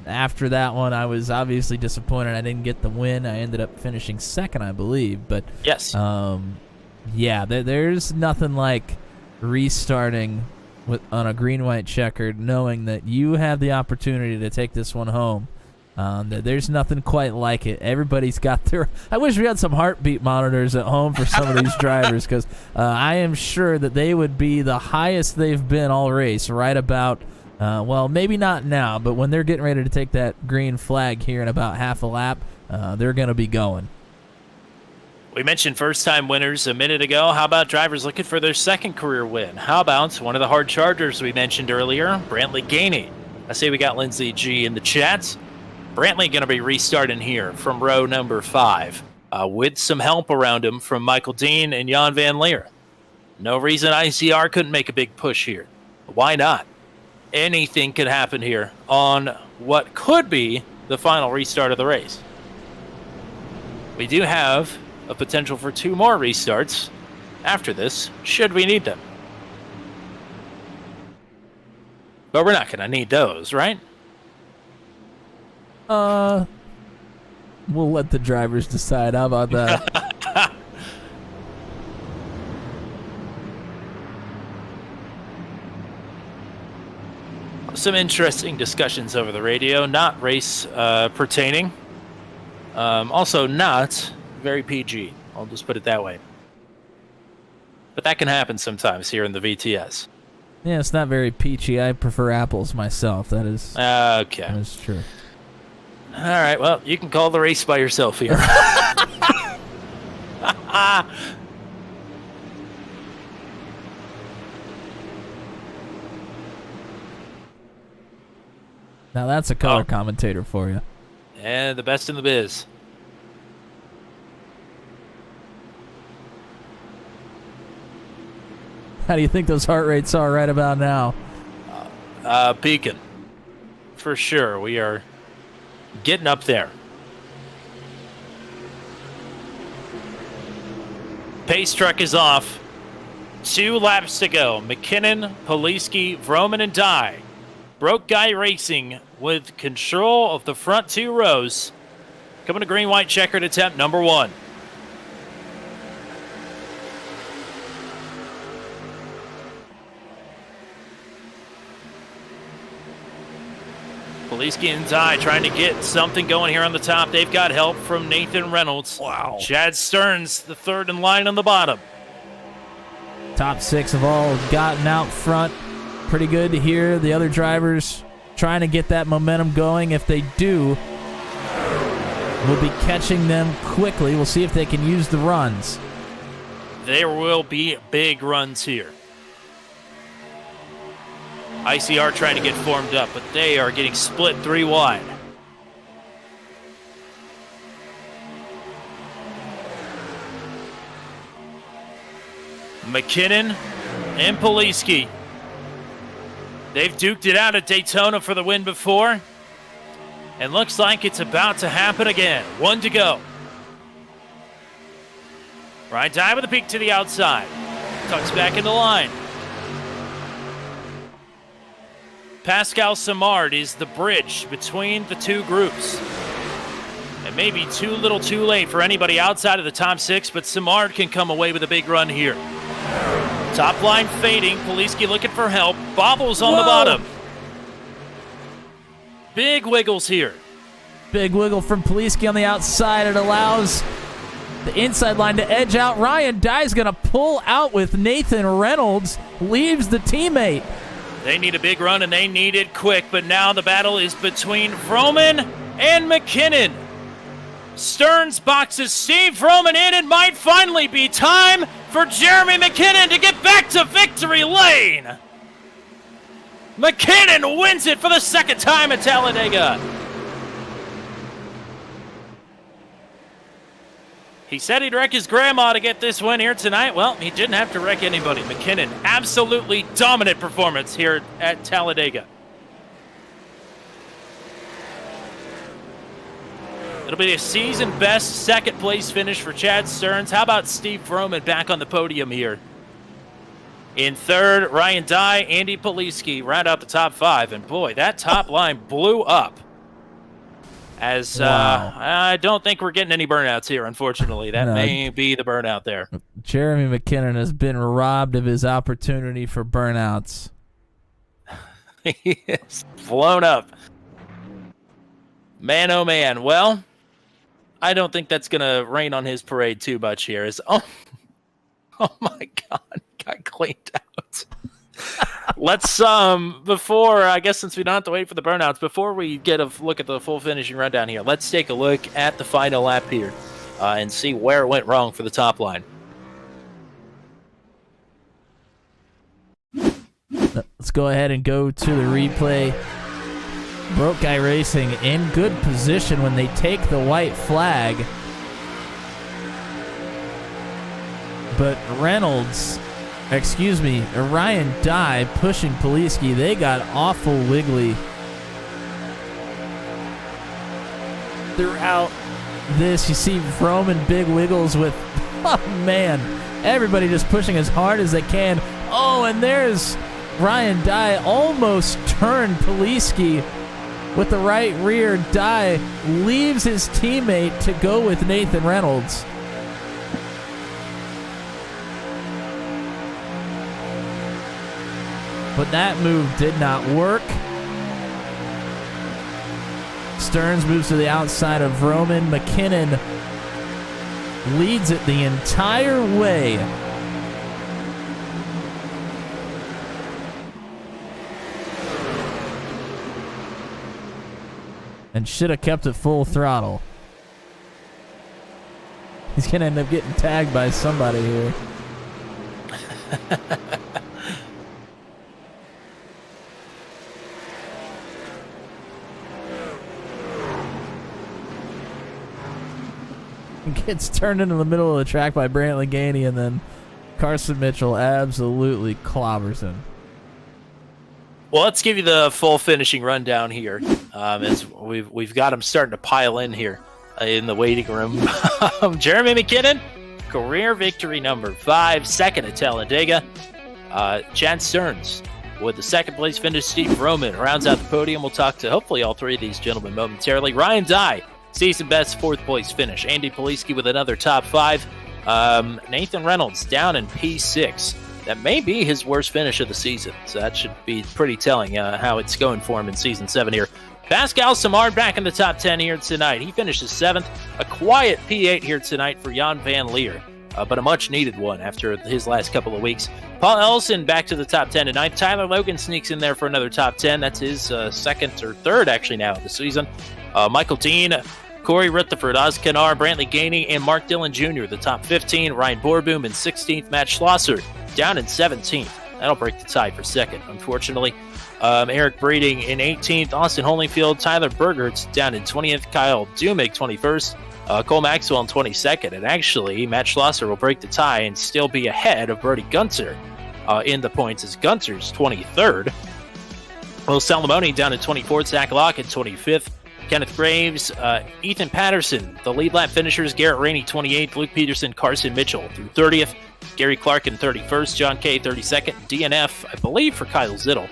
after that one, I was obviously disappointed I didn't get the win. I ended up finishing second, I believe. But yes, yeah, there's nothing like restarting on a green-white checkered, knowing that you have the opportunity to take this one home. There's nothing quite like it. Everybody's got their... I wish we had some heartbeat monitors at home for some of these drivers, because I am sure that they would be the highest they've been all race, right about, well, maybe not now, but when they're getting ready to take that green flag here in about half a lap, they're going to be going. We mentioned first-time winners a minute ago. How about drivers looking for their second career win? How about one of the hard chargers we mentioned earlier, Brantley Gainey? I see we got Lindsay G in the chats. Brantley going to be restarting here from row number 5 with some help around him from Michael Dean and Jan Van Leer. No reason ICR couldn't make a big push here. Why not? Anything could happen here on what could be the final restart of the race. We do have a potential for 2 more restarts after this, should we need them. But we're not going to need those, right? We'll let the drivers decide. How about that? Some interesting discussions over the radio, not race pertaining. Also not very PG. I'll just put it that way. But that can happen sometimes here in the VTS. Yeah, it's not very peachy. I prefer apples myself. That is okay. That is true. All right, well, you can call the race by yourself here. Now that's a color commentator for you. And the best in the biz. How do you think those heart rates are right about now? Peaking. For sure. We are getting up there. Pace truck is off. 2 laps to go. McKinnon, Poliski, Vroman, and Dye. Broke Guy Racing with control of the front 2 rows. Coming to green-white checkered attempt number 1. Poliski and Dye trying to get something going here on the top. They've got help from Nathan Reynolds. Wow. Chad Stearns, the third in line on the bottom. Top 6 have all gotten out front. Pretty good to hear the other drivers trying to get that momentum going. If they do, we'll be catching them quickly. We'll see if they can use the runs. There will be big runs here. ICR trying to get formed up, but they are getting split 3 wide. McKinnon and Poliski. They've duked it out at Daytona for the win before. And looks like it's about to happen again. 1 to go. Ryan Dye with a peek to the outside. Tucks back into line. Pascal Simard is the bridge between the two groups. It may be too little too late for anybody outside of the top 6, but Simard can come away with a big run here. Top line fading. Poliski looking for help. Bobbles on the bottom. Big wiggles here. Big wiggle from Poliski on the outside. It allows the inside line to edge out. Ryan Dye's going to pull out with Nathan Reynolds. Leaves the teammate. They need a big run, and they need it quick. But now the battle is between Vroman and McKinnon. Stearns boxes Steve Vroman in. It might finally be time for Jeremy McKinnon to get back to victory lane. McKinnon wins it for the second time at Talladega. He said he'd wreck his grandma to get this win here tonight. Well, he didn't have to wreck anybody. McKinnon, absolutely dominant performance here at Talladega. It'll be a season-best second-place finish for Chad Stearns. How about Steve Vroman back on the podium here? In third, Ryan Dye, Andy Poliski round out the top 5. And boy, that top line blew up. As I don't think we're getting any burnouts here, unfortunately. That may be the burnout there. Jeremy McKinnon has been robbed of his opportunity for burnouts. He is blown up. Man, oh man. Well, I don't think that's going to rain on his parade too much here. Oh my God, got cleaned out. Let's, before, I guess since we don't have to wait for the burnouts, before we get a look at the full finishing rundown here, let's take a look at the final lap here and see where it went wrong for the top line. Let's go ahead and go to the replay. Broke Guy Racing in good position when they take the white flag. But Ryan Dye pushing Poliski. They got awful wiggly throughout this. You see Vroman big wiggles with, oh man, everybody just pushing as hard as they can. Oh, and there's Ryan Dye almost turned Poliski with the right rear. Dye leaves his teammate to go with Nathan Reynolds. But that move did not work. Stearns moves to the outside of Vroman. McKinnon leads it the entire way. And should have kept it full throttle. He's going to end up getting tagged by somebody here. Gets turned into the middle of the track by Brantley Gainey, and then Carson Mitchell absolutely clobbers him. Well, let's give you the full finishing rundown here, as we've got them starting to pile in here in the waiting room. Jeremy McKinnon, career victory number 5, second at Talladega. Chad Stearns with the second place finish. Steve Vroman rounds out the podium. We'll talk to hopefully all 3 of these gentlemen momentarily. Ryan Dye, season best 4th place finish. Andy Poliski with another top 5. Nathan Reynolds down in P6. That may be his worst finish of the season, so that should be pretty telling how it's going for him in Season 7 here. Pascal Simard back in the top 10 here tonight. He finishes 7th. A quiet P8 here tonight for Jan Van Leer. but a much-needed one after his last couple of weeks. Paul Ellison back to the top 10 tonight. Tyler Logan sneaks in there for another top 10. That's his second or third, actually, now of the season. Michael Dean, Corey Rutherford, Oz Kanar, Brantley Gainey, and Mark Dillon Jr., the top 15. Ryan Borboom in 16th. Matt Schlosser down in 17th. That'll break the tie for second, unfortunately. Eric Breeding in 18th. Austin Holyfield, Tyler Bergertz down in 20th. Kyle Dumig, 21st. Cole Maxwell in 22nd. And actually, Matt Schlosser will break the tie and still be ahead of Brody Gunter in the points as Gunter's 23rd. Will Salamone down in 24th. Zach Locke in 25th. Kenneth Graves, Ethan Patterson, the lead lap finishers, Garrett Rainey, 28th, Luke Peterson, Carson Mitchell through 30th, Gary Clark in 31st, John Kay, 32nd, DNF, I believe, for Kyle Zittel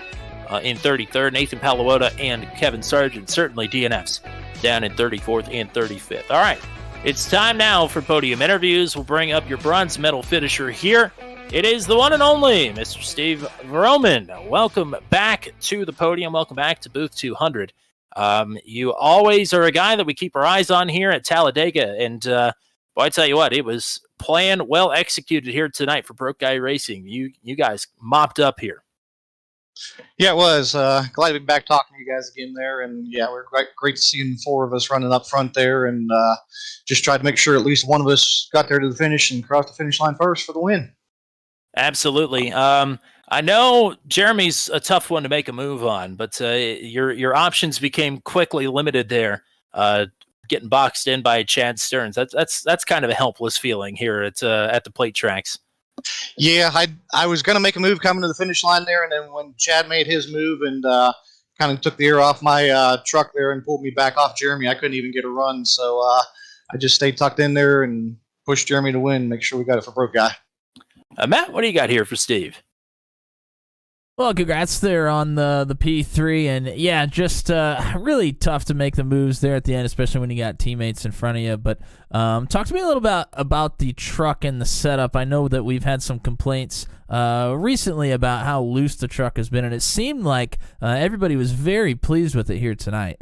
in 33rd, Nathan Palawota and Kevin Sargent, certainly DNFs, down in 34th and 35th. All right, it's time now for podium interviews. We'll bring up your bronze medal finisher here. It is the one and only Mr. Steve Roman. Welcome back to the podium. Welcome back to booth 200. You always are a guy that we keep our eyes on here at Talladega, and boy, I tell you what, it was planned, well executed here tonight for Broke Guy Racing. You guys mopped up here. Yeah, it was. Glad to be back talking to you guys again there, and yeah, we're great to see four of us running up front there, and just tried to make sure at least one of us got there to the finish and crossed the finish line first for the win. Absolutely. I know Jeremy's a tough one to make a move on, but your options became quickly limited there, getting boxed in by Chad Stearns. That's kind of a helpless feeling here at the plate tracks. Yeah, I was going to make a move coming to the finish line there, and then when Chad made his move and kind of took the air off my truck there and pulled me back off Jeremy, I couldn't even get a run. So I just stayed tucked in there and pushed Jeremy to win, make sure we got it for Broke Guy. Matt, what do you got here for Steve? Well, congrats there on the P3, and yeah, just really tough to make the moves there at the end, especially when you got teammates in front of you. But talk to me a little about the truck and the setup. I know that we've had some complaints recently about how loose the truck has been, and it seemed like everybody was very pleased with it here tonight.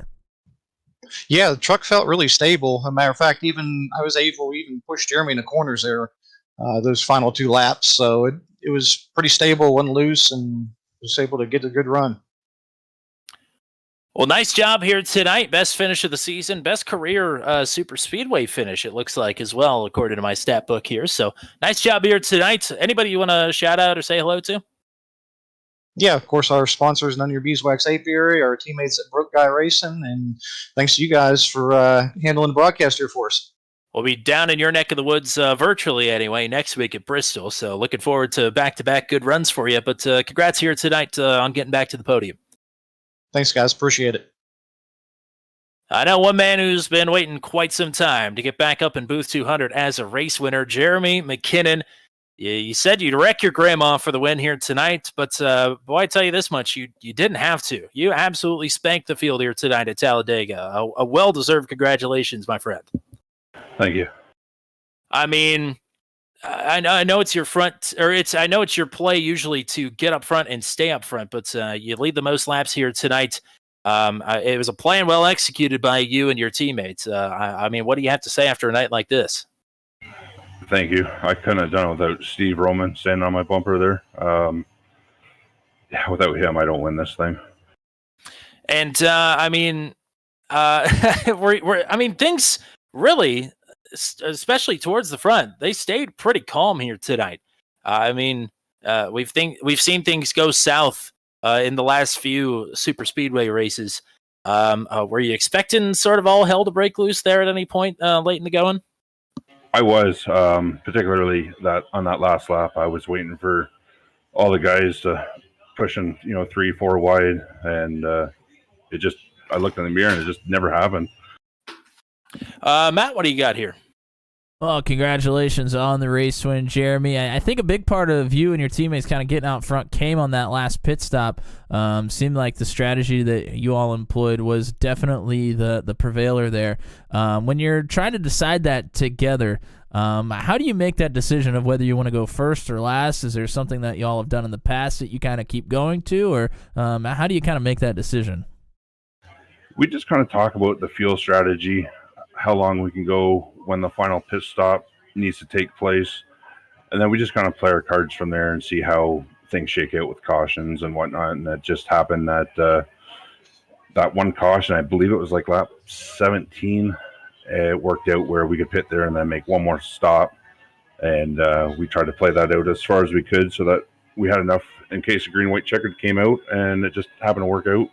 Yeah, the truck felt really stable. As a matter of fact, even I was able to even push Jeremy in the corners there those final two laps. So it was pretty stable, wasn't loose, and was able to get a good run. Well, nice job here tonight. Best finish of the season. Best career super speedway finish, it looks like, as well, according to my stat book here. So nice job here tonight. Anybody you want to shout out or say hello to? Yeah, of course, our sponsors, None of Your Beeswax Apiary, our teammates at Broke Guy Racing, and thanks to you guys for handling the broadcast here for us. We'll be down in your neck of the woods virtually anyway next week at Bristol. So looking forward to back-to-back good runs for you. But congrats here tonight on getting back to the podium. Thanks, guys. Appreciate it. I know one man who's been waiting quite some time to get back up in booth 200 as a race winner, Jeremy McKinnon. You said you'd wreck your grandma for the win here tonight, but boy, I tell you this much, you didn't have to. You absolutely spanked the field here tonight at Talladega. A well-deserved congratulations, my friend. Thank you. I mean, I know it's your front, or I know it's your play usually to get up front and stay up front, but you lead the most laps here tonight. It was a plan well executed by you and your teammates. I mean, what do you have to say after a night like this? Thank you. I couldn't have done it without Steve Roman standing on my bumper there. Yeah, without him, I don't win this thing. And I mean, things really, especially towards the front, they stayed pretty calm here tonight. We've seen things go south in the last few super speedway races. Were you expecting sort of all hell to break loose there at any point late in the going? I was, particularly on that last lap. I was waiting for all the guys to pushing, 3-4 wide, and I looked in the mirror and it just never happened. Matt, what do you got here? Well, congratulations on the race win, Jeremy. I think a big part of you and your teammates kind of getting out front came on that last pit stop. Seemed like the strategy that you all employed was definitely the prevailer there. When you're trying to decide that together, how do you make that decision of whether you want to go first or last? Is there something that you all have done in the past that you kind of keep going to, or how do you kind of make that decision? We just kind of talk about the fuel strategy, how long we can go when the final pit stop needs to take place. and then we just kind of play our cards from there and see how things shake out with cautions and whatnot. And it just happened that that one caution, I believe it was like lap 17, it worked out where we could pit there and then make one more stop. And we tried to play that out as far as we could so that we had enough in case a green-white checkered came out, and it just happened to work out.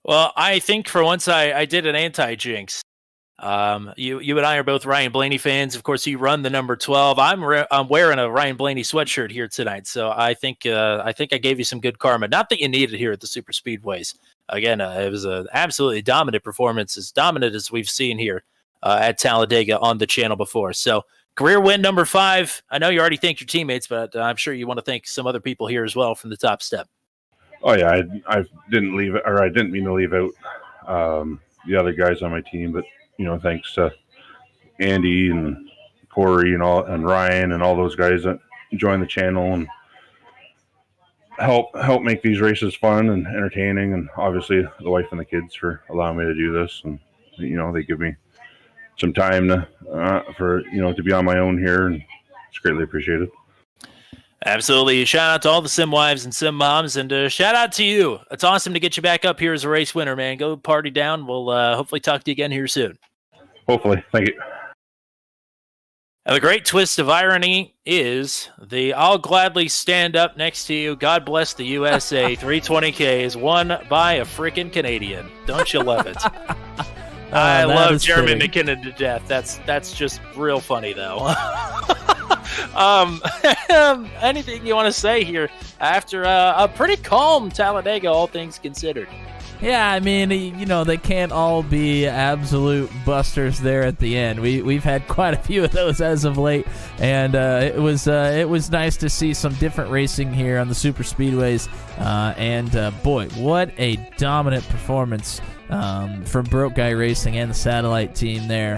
Well, I think for once I did an anti-jinx. You and I are both Ryan Blaney fans. Of course, you run the number 12. I'm wearing a Ryan Blaney sweatshirt here tonight, so I think I gave you some good karma. Not that you need it here at the Super Speedways. Again, it was an absolutely dominant performance, as dominant as we've seen here at Talladega on the channel before. So, career win number 5. I know you already thanked your teammates, but I'm sure you want to thank some other people here as well from the top step. Oh yeah, I didn't leave it, or I didn't mean to leave out the other guys on my team, but thanks to Andy and Corey and Ryan and all those guys that join the channel and help make these races fun and entertaining, and obviously the wife and the kids for allowing me to do this, and they give me some time to be on my own here, and it's greatly appreciated. Absolutely. Shout out to all the sim wives and sim moms, and shout out to you. It's awesome to get you back up here as a race winner, man. Go party down. We'll hopefully talk to you again here soon. Hopefully. Thank you. And the great twist of irony is I'll gladly stand up next to you. God bless the USA 320K is won by a freaking Canadian. Don't you love it? I love Jeremy McKinnon to death. That's just real funny, though. Anything you want to say here after a pretty calm Talladega, all things considered? Yeah, I mean, they can't all be absolute busters there at the end. We've had quite a few of those as of late, and it was nice to see some different racing here on the super speedways. And boy, what a dominant performance from Broke Guy Racing and the satellite team there.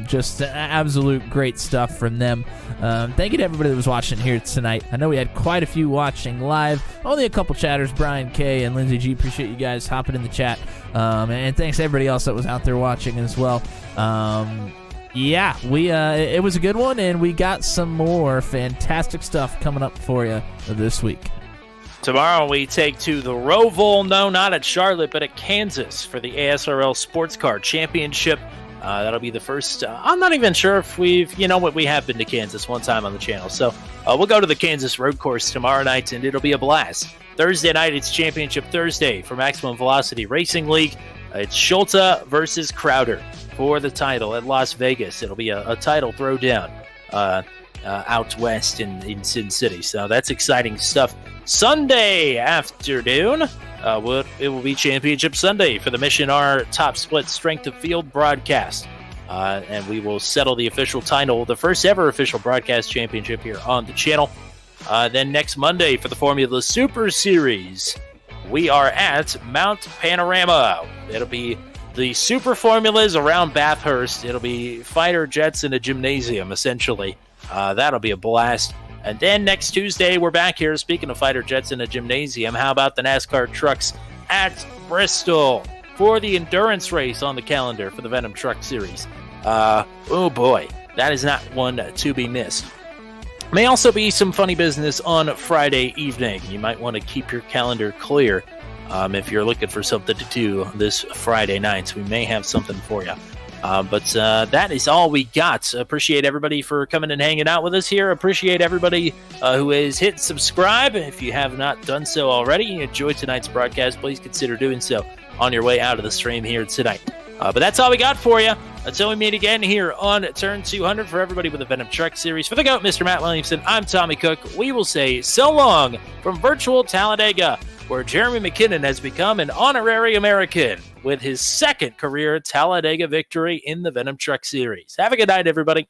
Just absolute great stuff from them. Thank you to everybody that was watching here tonight. I know we had quite a few watching live. Only a couple chatters, Brian K. and Lindsay G. Appreciate you guys hopping in the chat. And thanks to everybody else that was out there watching as well. Yeah, it was a good one, and we got some more fantastic stuff coming up for you this week. Tomorrow we take to the Roval, no, not at Charlotte, but at Kansas for the ASRL Sports Car Championship. That'll be the first. I'm not even sure if we have been to Kansas one time on the channel. So we'll go to the Kansas road course tomorrow night, and it'll be a blast. Thursday night, it's Championship Thursday for Maximum Velocity Racing League. It's Schulta versus Crowder for the title at Las Vegas. It'll be a title throwdown out west in Sin City. So that's exciting stuff. Sunday afternoon, it will be Championship Sunday for the Mission R Top Split Strength of Field broadcast. And we will settle the official title, the first ever official broadcast championship here on the channel. Then next Monday for the Formula Super Series, we are at Mount Panorama. It'll be the Super Formulas around Bathurst. It'll be fighter jets in a gymnasium, essentially. That'll be a blast. And then next Tuesday, we're back here. Speaking of fighter jets in a gymnasium, how about the NASCAR trucks at Bristol for the endurance race on the calendar for the Venom Truck Series? Oh boy, that is not one to be missed. May also be some funny business on Friday evening. You might want to keep your calendar clear if you're looking for something to do this Friday night. We may have something for you. But that is all we got. Appreciate everybody for coming and hanging out with us here. Appreciate everybody who has hit subscribe. If you have not done so already, you enjoyed tonight's broadcast, please consider doing so on your way out of the stream here tonight. But that's all we got for you. Until we meet again here on Turn 200 for everybody with the Venom Truck Series. For the GOAT, Mr. Matt Williamson, I'm Tommy Cook. We will say so long from virtual Talladega, where Jeremy McKinnon has become an honorary American with his second career Talladega victory in the Venom Truck Series. Have a good night, everybody.